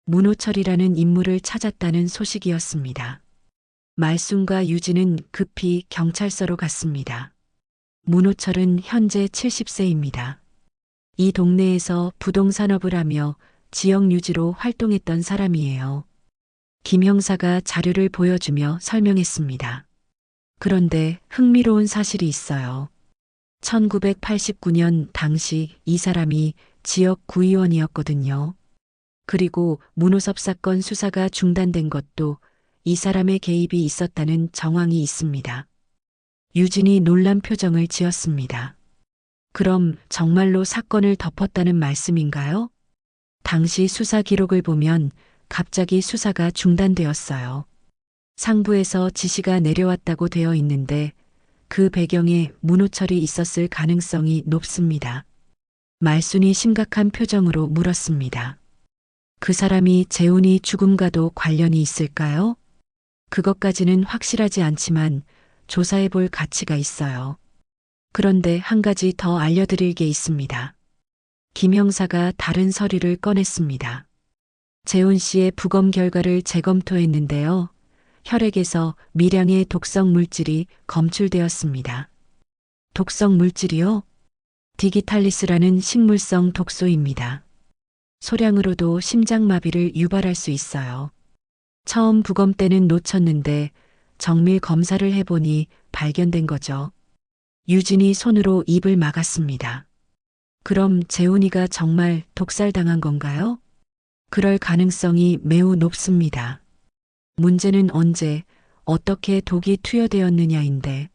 문호철이라는 인물을 찾았다는 소식이었습니다. 말순과 유진은 급히 경찰서로 갔습니다. 문호철은 현재 70세입니다. 이 동네에서 부동산업을 하며 지역 유지로 활동했던 사람이에요. 김 형사가 자료를 보여주며 설명했습니다. 그런데 흥미로운 사실이 있어요. 1989년 당시 이 사람이 지역 구의원이었거든요. 그리고 문호섭 사건 수사가 중단된 것도 이 사람의 개입이 있었다는 정황이 있습니다. 유진이 놀란 표정을 지었습니다. 그럼 정말로 사건을 덮었다는 말씀인가요? 당시 수사 기록을 보면 갑자기 수사가 중단되었어요. 상부에서 지시가 내려왔다고 되어 있는데 그 배경에 문호철이 있었을 가능성이 높습니다. 말순이 심각한 표정으로 물었습니다. 그 사람이 재훈이 죽음과도 관련이 있을까요? 그것까지는 확실하지 않지만 조사해 볼 가치가 있어요. 그런데 한 가지 더 알려드릴 게 있습니다. 김 형사가 다른 서류를 꺼냈습니다. 재훈 씨의 부검 결과를 재검토했는데요. 혈액에서 미량의 독성 물질이 검출되었습니다. 독성 물질이요? 디기탈리스라는 식물성 독소입니다. 소량으로도 심장마비를 유발할 수 있어요. 처음 부검 때는 놓쳤는데 정밀 검사를 해보니 발견된 거죠. 유진이 손으로 입을 막았습니다. 그럼 재훈이가 정말 독살당한 건가요? 그럴 가능성이 매우 높습니다. 문제는 언제, 어떻게 독이 투여되었느냐인데,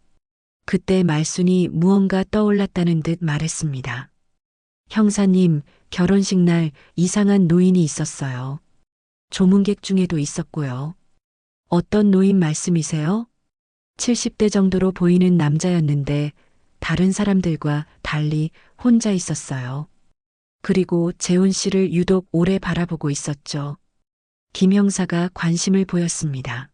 그때 말순이 무언가 떠올랐다는 듯 말했습니다. 형사님, 결혼식 날 이상한 노인이 있었어요. 조문객 중에도 있었고요. 어떤 노인 말씀이세요? 70대 정도로 보이는 남자였는데 다른 사람들과 달리 혼자 있었어요. 그리고 재훈 씨를 유독 오래 바라보고 있었죠. 김 형사가 관심을 보였습니다.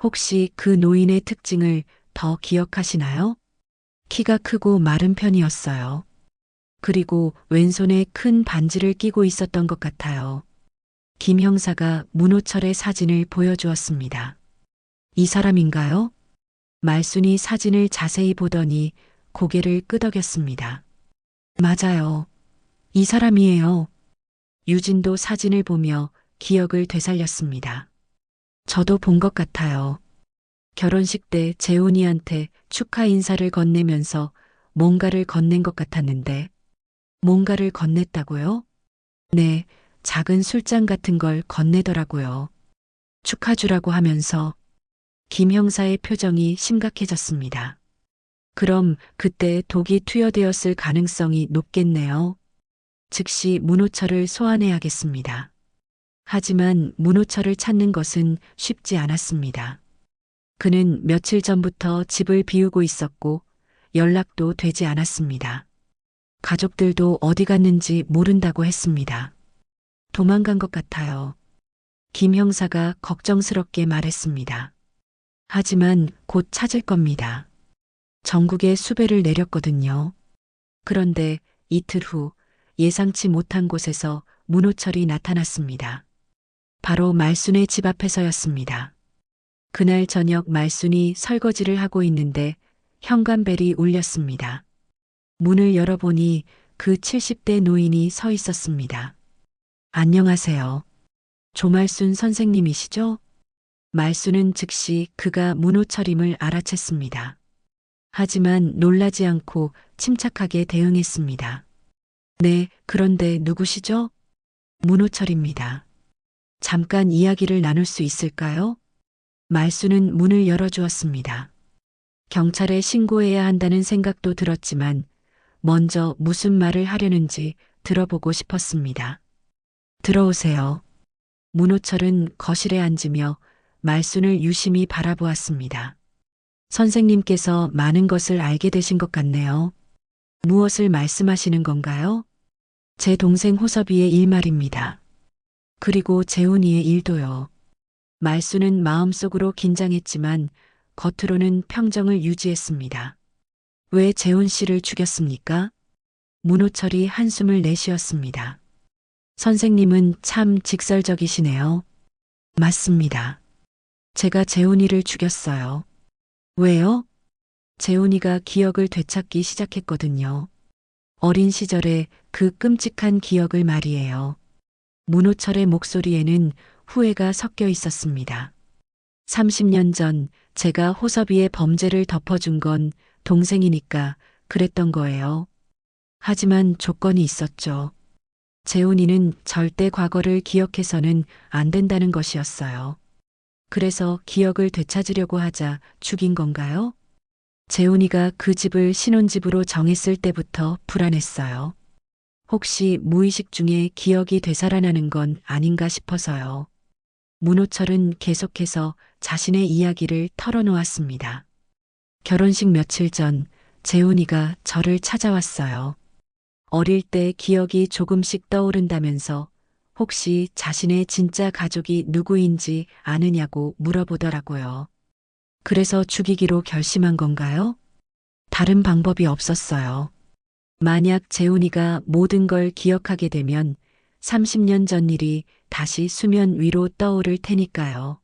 혹시 그 노인의 특징을 더 기억하시나요? 키가 크고 마른 편이었어요. 그리고 왼손에 큰 반지를 끼고 있었던 것 같아요. 김 형사가 문호철의 사진을 보여주었습니다. 이 사람인가요? 말순이 사진을 자세히 보더니 고개를 끄덕였습니다. 맞아요. 이 사람이에요. 유진도 사진을 보며 기억을 되살렸습니다. 저도 본 것 같아요. 결혼식 때 재훈이한테 축하 인사를 건네면서 뭔가를 건넨 것 같았는데, 뭔가를 건넸다고요? 네, 작은 술잔 같은 걸 건네더라고요. 축하주라고 하면서 김 형사의 표정이 심각해졌습니다. 그럼 그때 독이 투여되었을 가능성이 높겠네요. 즉시 문호철을 소환해야겠습니다. 하지만 문호철을 찾는 것은 쉽지 않았습니다. 그는 며칠 전부터 집을 비우고 있었고 연락도 되지 않았습니다. 가족들도 어디 갔는지 모른다고 했습니다. 도망간 것 같아요. 김 형사가 걱정스럽게 말했습니다. 하지만 곧 찾을 겁니다. 전국에 수배를 내렸거든요. 그런데 이틀 후 예상치 못한 곳에서 문호철이 나타났습니다. 바로 말순의 집 앞에서였습니다. 그날 저녁 말순이 설거지를 하고 있는데 현관벨이 울렸습니다. 문을 열어보니 그 70대 노인이 서 있었습니다. 안녕하세요. 조말순 선생님이시죠? 말순은 즉시 그가 문호철임을 알아챘습니다. 하지만 놀라지 않고 침착하게 대응했습니다. 네, 그런데 누구시죠? 문호철입니다. 잠깐 이야기를 나눌 수 있을까요? 말순은 문을 열어주었습니다. 경찰에 신고해야 한다는 생각도 들었지만 먼저 무슨 말을 하려는지 들어보고 싶었습니다. 들어오세요. 문호철은 거실에 앉으며 말순을 유심히 바라보았습니다. 선생님께서 많은 것을 알게 되신 것 같네요. 무엇을 말씀하시는 건가요? 제 동생 호섭이의 일 말입니다. 그리고 재훈이의 일도요. 말순은 마음속으로 긴장했지만 겉으로는 평정을 유지했습니다. 왜 재훈 씨를 죽였습니까? 문호철이 한숨을 내쉬었습니다. 선생님은 참 직설적이시네요. 맞습니다. 제가 재훈이를 죽였어요. 왜요? 재훈이가 기억을 되찾기 시작했거든요. 어린 시절의 그 끔찍한 기억을 말이에요. 문호철의 목소리에는 후회가 섞여 있었습니다. 30년 전 제가 호섭이의 범죄를 덮어준 건 동생이니까 그랬던 거예요. 하지만 조건이 있었죠. 재훈이는 절대 과거를 기억해서는 안 된다는 것이었어요. 그래서 기억을 되찾으려고 하자 죽인 건가요? 재훈이가 그 집을 신혼집으로 정했을 때부터 불안했어요. 혹시 무의식 중에 기억이 되살아나는 건 아닌가 싶어서요. 문호철은 계속해서 자신의 이야기를 털어놓았습니다. 결혼식 며칠 전 재훈이가 저를 찾아왔어요. 어릴 때 기억이 조금씩 떠오른다면서 혹시 자신의 진짜 가족이 누구인지 아느냐고 물어보더라고요. 그래서 죽이기로 결심한 건가요? 다른 방법이 없었어요. 만약 재훈이가 모든 걸 기억하게 되면 30년 전 일이 다시 수면 위로 떠오를 테니까요.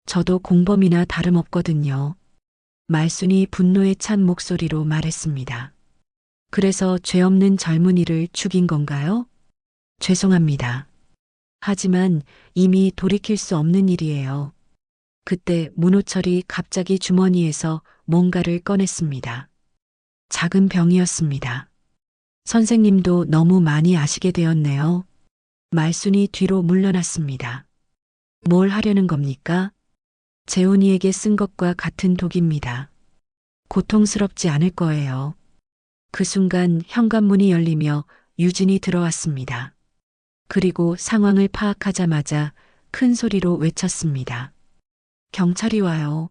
저도 공범이나 다름없거든요. 말순이 분노에 찬 목소리로 말했습니다. 그래서 죄 없는 젊은이를 죽인 건가요? 죄송합니다. 하지만 이미 돌이킬 수 없는 일이에요. 그때 문호철이 갑자기 주머니에서 뭔가를 꺼냈습니다. 작은 병이었습니다. 선생님도 너무 많이 아시게 되었네요. 말순이 뒤로 물러났습니다. 뭘 하려는 겁니까? 재훈이에게 쓴 것과 같은 독입니다. 고통스럽지 않을 거예요. 그 순간 현관문이 열리며 유진이 들어왔습니다. 그리고 상황을 파악하자마자 큰 소리로 외쳤습니다. 경찰이 와요.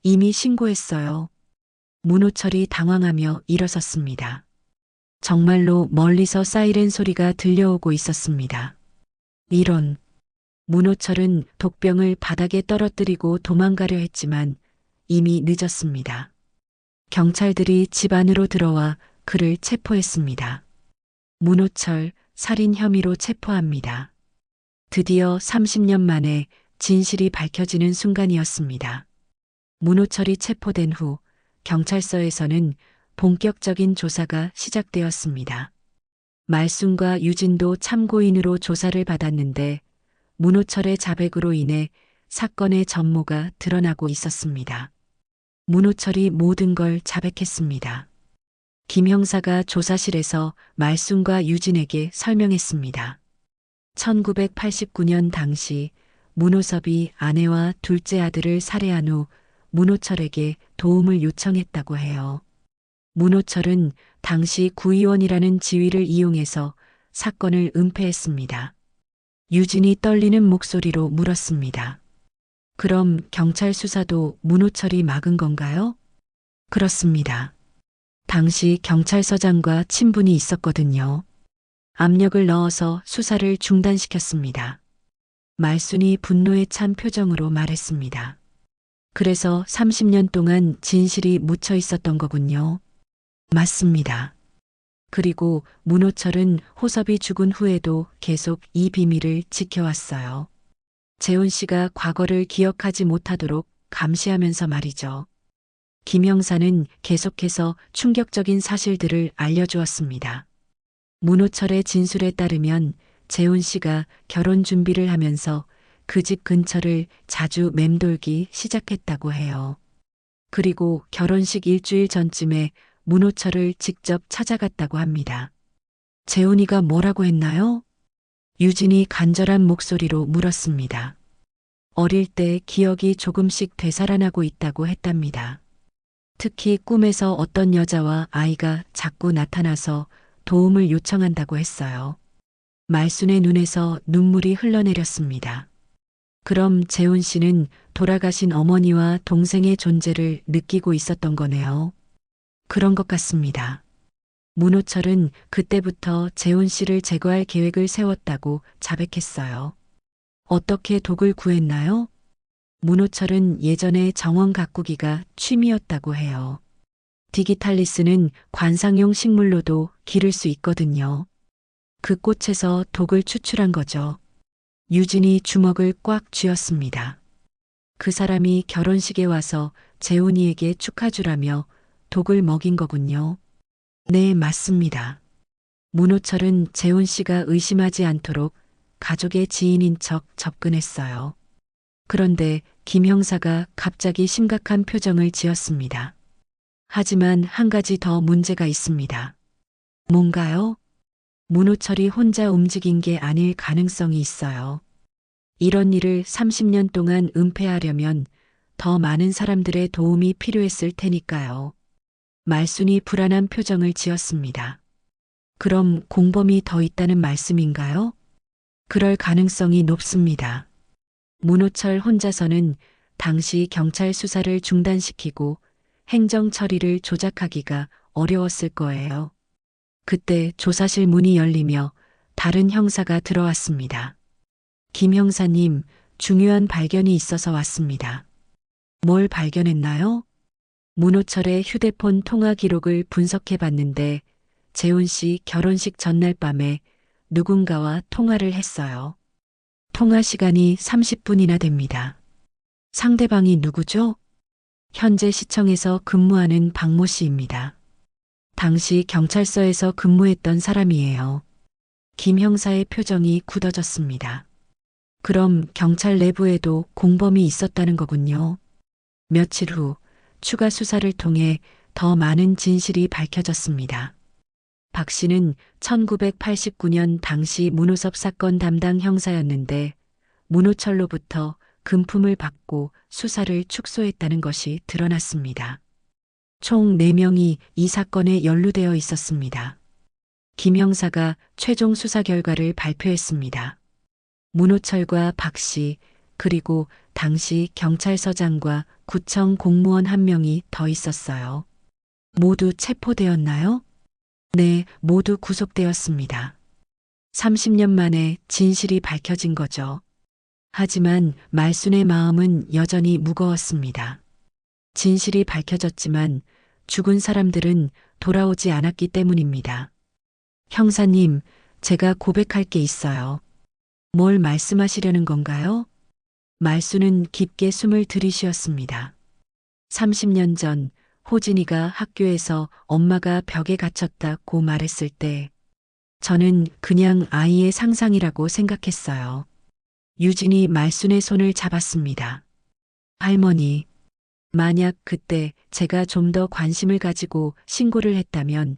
이미 신고했어요. 문호철이 당황하며 일어섰습니다. 정말로 멀리서 사이렌 소리가 들려오고 있었습니다. 이런. 문호철은 독병을 바닥에 떨어뜨리고 도망가려 했지만 이미 늦었습니다. 경찰들이 집 안으로 들어와 그를 체포했습니다. 문호철 살인 혐의로 체포합니다. 드디어 30년 만에 진실이 밝혀지는 순간이었습니다. 문호철이 체포된 후 경찰서에서는 본격적인 조사가 시작되었습니다. 말순과 유진도 참고인으로 조사를 받았는데 문호철의 자백으로 인해 사건의 전모가 드러나고 있었습니다. 문호철이 모든 걸 자백했습니다. 김 형사가 조사실에서 말순과 유진에게 설명했습니다. 1989년 당시 문호섭이 아내와 둘째 아들을 살해한 후 문호철에게 도움을 요청했다고 해요. 문호철은 당시 구의원이라는 지위를 이용해서 사건을 은폐했습니다. 유진이 떨리는 목소리로 물었습니다. 그럼 경찰 수사도 문호철이 막은 건가요? 그렇습니다. 당시 경찰서장과 친분이 있었거든요. 압력을 넣어서 수사를 중단시켰습니다. 말순이 분노에 찬 표정으로 말했습니다. 그래서 30년 동안 진실이 묻혀 있었던 거군요. 맞습니다. 그리고 문호철은 호섭이 죽은 후에도 계속 이 비밀을 지켜왔어요. 재훈 씨가 과거를 기억하지 못하도록 감시하면서 말이죠. 김 형사는 계속해서 충격적인 사실들을 알려주었습니다. 문호철의 진술에 따르면 재훈 씨가 결혼 준비를 하면서 그 집 근처를 자주 맴돌기 시작했다고 해요. 그리고 결혼식 일주일 전쯤에 문호철을 직접 찾아갔다고 합니다. 재훈이가 뭐라고 했나요? 유진이 간절한 목소리로 물었습니다. 어릴 때 기억이 조금씩 되살아나고 있다고 했답니다. 특히 꿈에서 어떤 여자와 아이가 자꾸 나타나서 도움을 요청한다고 했어요. 말순의 눈에서 눈물이 흘러내렸습니다. 그럼 재훈 씨는 돌아가신 어머니와 동생의 존재를 느끼고 있었던 거네요. 그런 것 같습니다. 문호철은 그때부터 재훈 씨를 제거할 계획을 세웠다고 자백했어요. 어떻게 독을 구했나요? 문호철은 예전에 정원 가꾸기가 취미였다고 해요. 디기탈리스는 관상용 식물로도 기를 수 있거든요. 그 꽃에서 독을 추출한 거죠. 유진이 주먹을 꽉 쥐었습니다. 그 사람이 결혼식에 와서 재훈이에게 축하주라며 독을 먹인 거군요. 네, 맞습니다. 문호철은 재훈 씨가 의심하지 않도록 가족의 지인인 척 접근했어요. 그런데 김 형사가 갑자기 심각한 표정을 지었습니다. 하지만 한 가지 더 문제가 있습니다. 뭔가요? 문호철이 혼자 움직인 게 아닐 가능성이 있어요. 이런 일을 30년 동안 은폐하려면 더 많은 사람들의 도움이 필요했을 테니까요. 말순이 불안한 표정을 지었습니다. 그럼 공범이 더 있다는 말씀인가요? 그럴 가능성이 높습니다. 문호철 혼자서는 당시 경찰 수사를 중단시키고 행정 처리를 조작하기가 어려웠을 거예요. 그때 조사실 문이 열리며 다른 형사가 들어왔습니다. 김 형사님, 중요한 발견이 있어서 왔습니다. 뭘 발견했나요? 문호철의 휴대폰 통화 기록을 분석해 봤는데 재훈 씨 결혼식 전날 밤에 누군가와 통화를 했어요. 통화 시간이 30분이나 됩니다. 상대방이 누구죠? 현재 시청에서 근무하는 박모 씨입니다. 당시 경찰서에서 근무했던 사람이에요. 김 형사의 표정이 굳어졌습니다. 그럼 경찰 내부에도 공범이 있었다는 거군요. 며칠 후 추가 수사를 통해 더 많은 진실이 밝혀졌습니다. 박 씨는 1989년 당시 문호섭 사건 담당 형사였는데 문호철로부터 금품을 받고 수사를 축소했다는 것이 드러났습니다. 총 4명이 이 사건에 연루되어 있었습니다. 김 형사가 최종 수사 결과를 발표했습니다. 문호철과 박 씨, 그리고 당시 경찰서장과 구청 공무원 1명이 더 있었어요. 모두 체포되었나요? 네, 모두 구속되었습니다. 30년 만에 진실이 밝혀진 거죠. 하지만 말순의 마음은 여전히 무거웠습니다. 진실이 밝혀졌지만 죽은 사람들은 돌아오지 않았기 때문입니다. 형사님, 제가 고백할 게 있어요. 뭘 말씀하시려는 건가요? 말순은 깊게 숨을 들이쉬었습니다. 30년 전 호진이가 학교에서 엄마가 벽에 갇혔다고 말했을 때 저는 그냥 아이의 상상이라고 생각했어요. 유진이 말순의 손을 잡았습니다. 할머니, 만약 그때 제가 좀 더 관심을 가지고 신고를 했다면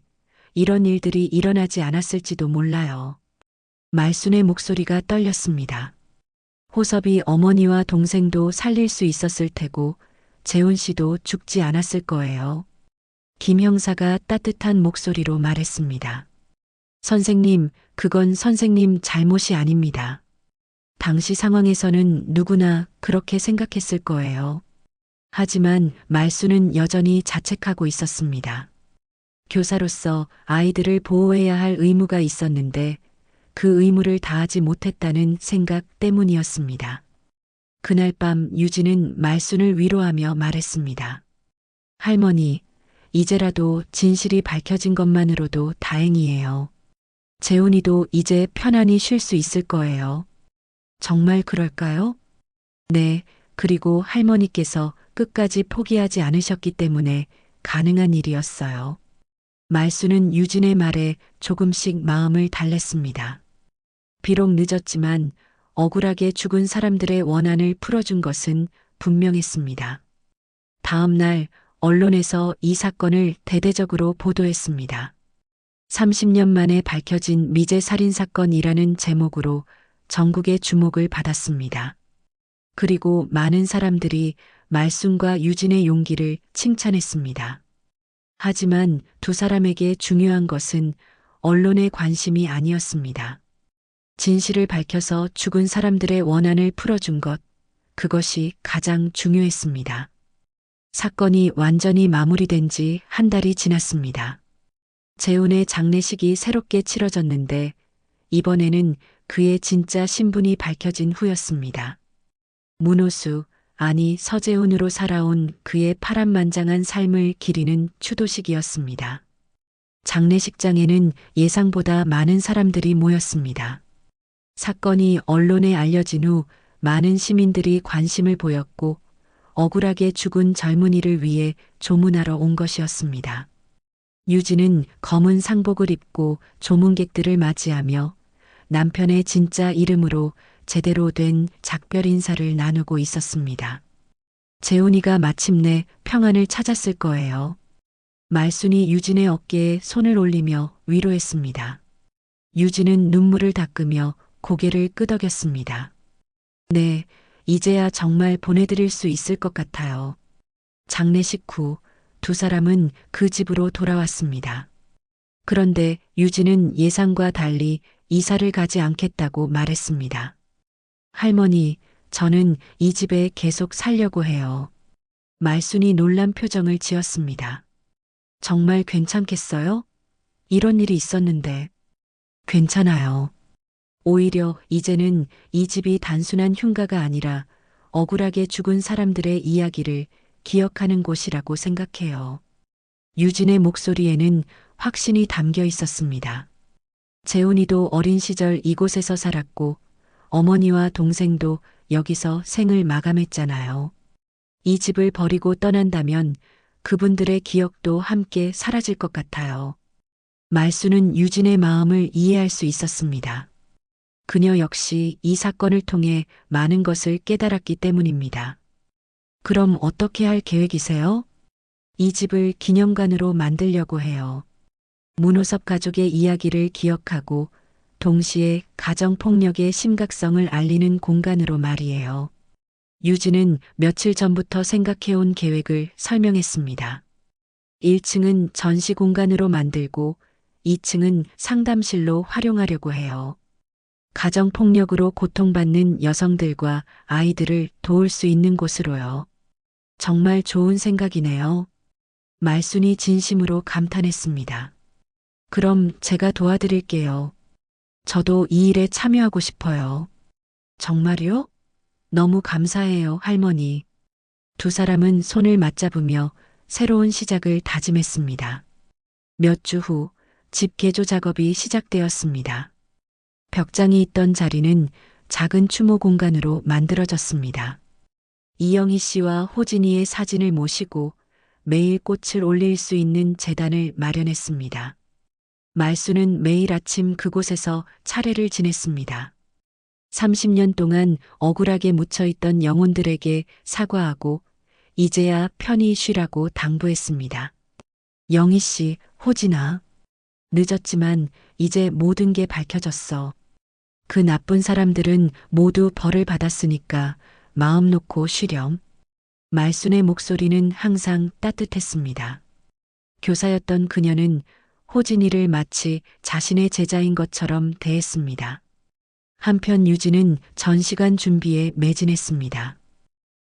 이런 일들이 일어나지 않았을지도 몰라요. 말순의 목소리가 떨렸습니다. 호섭이 어머니와 동생도 살릴 수 있었을 테고 재훈 씨도 죽지 않았을 거예요. 김 형사가 따뜻한 목소리로 말했습니다. 선생님, 그건 선생님 잘못이 아닙니다. 당시 상황에서는 누구나 그렇게 생각했을 거예요. 하지만 말순은 여전히 자책하고 있었습니다. 교사로서 아이들을 보호해야 할 의무가 있었는데 그 의무를 다하지 못했다는 생각 때문이었습니다. 그날 밤 유진은 말순을 위로하며 말했습니다. 할머니, 이제라도 진실이 밝혀진 것만으로도 다행이에요. 재훈이도 이제 편안히 쉴 수 있을 거예요. 정말 그럴까요? 네, 그리고 할머니께서 끝까지 포기하지 않으셨기 때문에 가능한 일이었어요. 말순은 유진의 말에 조금씩 마음을 달랬습니다. 비록 늦었지만 억울하게 죽은 사람들의 원한을 풀어준 것은 분명했습니다. 다음 날 언론에서 이 사건을 대대적으로 보도했습니다. 30년 만에 밝혀진 미제 살인 사건이라는 제목으로 전국의 주목을 받았습니다. 그리고 많은 사람들이 말순과 유진의 용기를 칭찬했습니다. 하지만 두 사람에게 중요한 것은 언론의 관심이 아니었습니다. 진실을 밝혀서 죽은 사람들의 원한을 풀어준 것, 그것이 가장 중요했습니다. 사건이 완전히 마무리된 지 한 달이 지났습니다. 재훈의 장례식이 새롭게 치러졌는데 이번에는 그의 진짜 신분이 밝혀진 후였습니다. 문호수, 아니 서재훈으로 살아온 그의 파란만장한 삶을 기리는 추도식이었습니다. 장례식장에는 예상보다 많은 사람들이 모였습니다. 사건이 언론에 알려진 후 많은 시민들이 관심을 보였고 억울하게 죽은 젊은이를 위해 조문하러 온 것이었습니다. 유진은 검은 상복을 입고 조문객들을 맞이하며 남편의 진짜 이름으로 제대로 된 작별 인사를 나누고 있었습니다. 재훈이가 마침내 평안을 찾았을 거예요. 말순이 유진의 어깨에 손을 올리며 위로했습니다. 유진은 눈물을 닦으며 고개를 끄덕였습니다. 네, 이제야 정말 보내드릴 수 있을 것 같아요. 장례식 후 두 사람은 그 집으로 돌아왔습니다. 그런데 유진은 예상과 달리 이사를 가지 않겠다고 말했습니다. 할머니, 저는 이 집에 계속 살려고 해요. 말순이 놀란 표정을 지었습니다. 정말 괜찮겠어요? 이런 일이 있었는데. 괜찮아요. 오히려 이제는 이 집이 단순한 흉가가 아니라 억울하게 죽은 사람들의 이야기를 기억하는 곳이라고 생각해요. 유진의 목소리에는 확신이 담겨 있었습니다. 재훈이도 어린 시절 이곳에서 살았고 어머니와 동생도 여기서 생을 마감했잖아요. 이 집을 버리고 떠난다면 그분들의 기억도 함께 사라질 것 같아요. 말수는 유진의 마음을 이해할 수 있었습니다. 그녀 역시 이 사건을 통해 많은 것을 깨달았기 때문입니다. 그럼 어떻게 할 계획이세요? 이 집을 기념관으로 만들려고 해요. 문호섭 가족의 이야기를 기억하고 동시에 가정폭력의 심각성을 알리는 공간으로 말이에요. 유진은 며칠 전부터 생각해온 계획을 설명했습니다. 1층은 전시 공간으로 만들고 2층은 상담실로 활용하려고 해요. 가정폭력으로 고통받는 여성들과 아이들을 도울 수 있는 곳으로요. 정말 좋은 생각이네요. 말순이 진심으로 감탄했습니다. 그럼 제가 도와드릴게요. 저도 이 일에 참여하고 싶어요. 정말요? 너무 감사해요, 할머니. 두 사람은 손을 맞잡으며 새로운 시작을 다짐했습니다. 몇 주 후 집 개조 작업이 시작되었습니다. 벽장이 있던 자리는 작은 추모 공간으로 만들어졌습니다. 이영희 씨와 호진이의 사진을 모시고 매일 꽃을 올릴 수 있는 제단을 마련했습니다. 말수는 매일 아침 그곳에서 차례를 지냈습니다. 30년 동안 억울하게 묻혀있던 영혼들에게 사과하고 이제야 편히 쉬라고 당부했습니다. 영희 씨, 호진아. 늦었지만 이제 모든 게 밝혀졌어. 그 나쁜 사람들은 모두 벌을 받았으니까 마음 놓고 쉬렴. 말순의 목소리는 항상 따뜻했습니다. 교사였던 그녀는 호진이를 마치 자신의 제자인 것처럼 대했습니다. 한편 유진은 전시관 준비에 매진했습니다.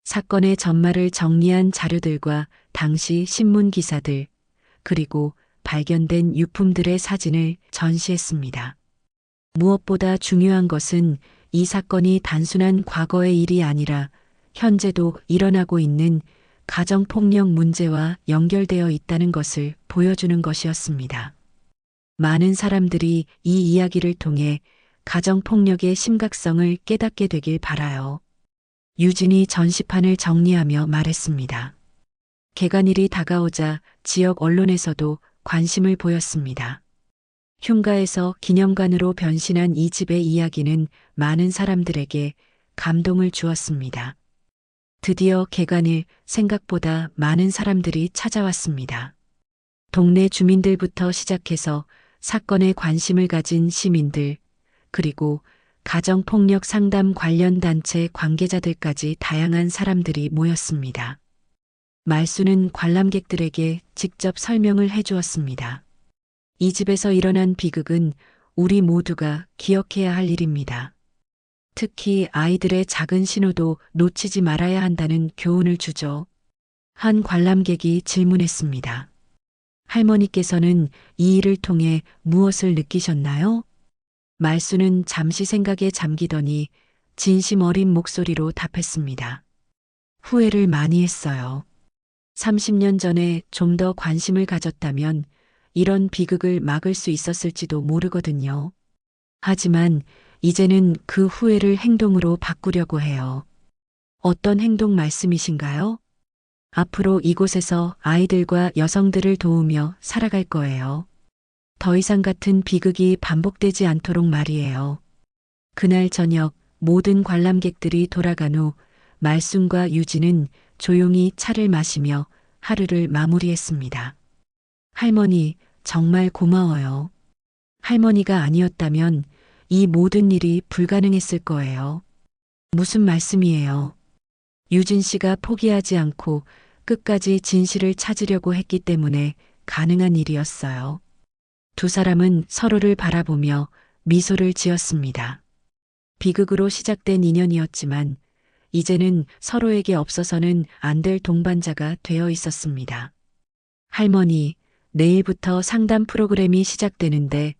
사건의 전말을 정리한 자료들과 당시 신문 기사들, 그리고 발견된 유품들의 사진을 전시했습니다. 무엇보다 중요한 것은 이 사건이 단순한 과거의 일이 아니라 현재도 일어나고 있는 가정폭력 문제와 연결되어 있다는 것을 보여주는 것이었습니다. 많은 사람들이 이 이야기를 통해 가정폭력의 심각성을 깨닫게 되길 바라요. 유진이 전시판을 정리하며 말했습니다. 개관일이 다가오자 지역 언론에서도 관심을 보였습니다. 흉가에서 기념관으로 변신한 이 집의 이야기는 많은 사람들에게 감동을 주었습니다. 드디어 개관일 생각보다 많은 사람들이 찾아왔습니다. 동네 주민들부터 시작해서 사건에 관심을 가진 시민들, 그리고 가정폭력 상담 관련 단체 관계자들까지 다양한 사람들이 모였습니다. 말수는 관람객들에게 직접 설명을 해주었습니다. 이 집에서 일어난 비극은 우리 모두가 기억해야 할 일입니다. 특히 아이들의 작은 신호도 놓치지 말아야 한다는 교훈을 주죠. 한 관람객이 질문했습니다. 할머니께서는 이 일을 통해 무엇을 느끼셨나요? 말수는 잠시 생각에 잠기더니 진심 어린 목소리로 답했습니다. 후회를 많이 했어요. 30년 전에 좀 더 관심을 가졌다면 이런 비극을 막을 수 있었을지도 모르거든요. 하지만 이제는 그 후회를 행동으로 바꾸려고 해요. 어떤 행동 말씀이신가요? 앞으로 이곳에서 아이들과 여성들을 도우며 살아갈 거예요. 더 이상 같은 비극이 반복되지 않도록 말이에요. 그날 저녁 모든 관람객들이 돌아간 후 말순과 유진은 조용히 차를 마시며 하루를 마무리했습니다. 할머니, 정말 고마워요. 할머니가 아니었다면 이 모든 일이 불가능했을 거예요. 무슨 말씀이에요? 유진 씨가 포기하지 않고 끝까지 진실을 찾으려고 했기 때문에 가능한 일이었어요. 두 사람은 서로를 바라보며 미소를 지었습니다. 비극으로 시작된 인연이었지만 이제는 서로에게 없어서는 안 될 동반자가 되어 있었습니다. 할머니, 내일부터 상담 프로그램이 시작되는데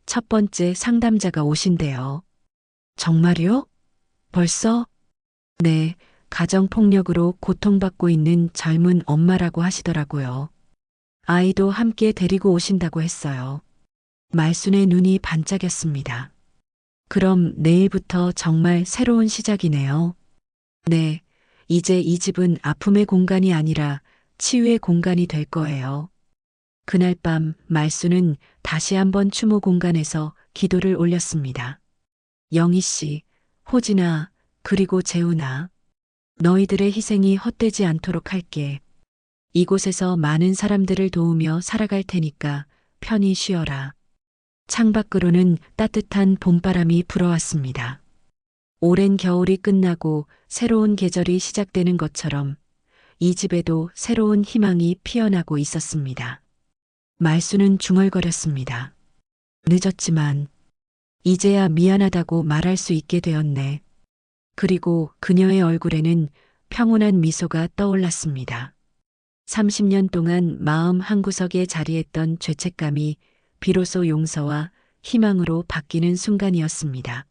첫 번째 상담자가 오신대요. 정말요? 벌써? 네, 가정폭력으로 고통받고 있는 젊은 엄마라고 하시더라고요. 아이도 함께 데리고 오신다고 했어요. 말순의 눈이 반짝였습니다. 그럼 내일부터 정말 새로운 시작이네요. 네, 이제 이 집은 아픔의 공간이 아니라 치유의 공간이 될 거예요. 그날 밤 말순은 다시 한번 추모 공간에서 기도를 올렸습니다. 영희 씨, 호진아, 그리고 재훈아, 너희들의 희생이 헛되지 않도록 할게. 이곳에서 많은 사람들을 도우며 살아갈 테니까 편히 쉬어라. 창밖으로는 따뜻한 봄바람이 불어왔습니다. 오랜 겨울이 끝나고 새로운 계절이 시작되는 것처럼 이 집에도 새로운 희망이 피어나고 있었습니다. 말순은 중얼거렸습니다. 늦었지만 이제야 미안하다고 말할 수 있게 되었네. 그리고 그녀의 얼굴에는 평온한 미소가 떠올랐습니다. 30년 동안 마음 한구석에 자리했던 죄책감이 비로소 용서와 희망으로 바뀌는 순간이었습니다.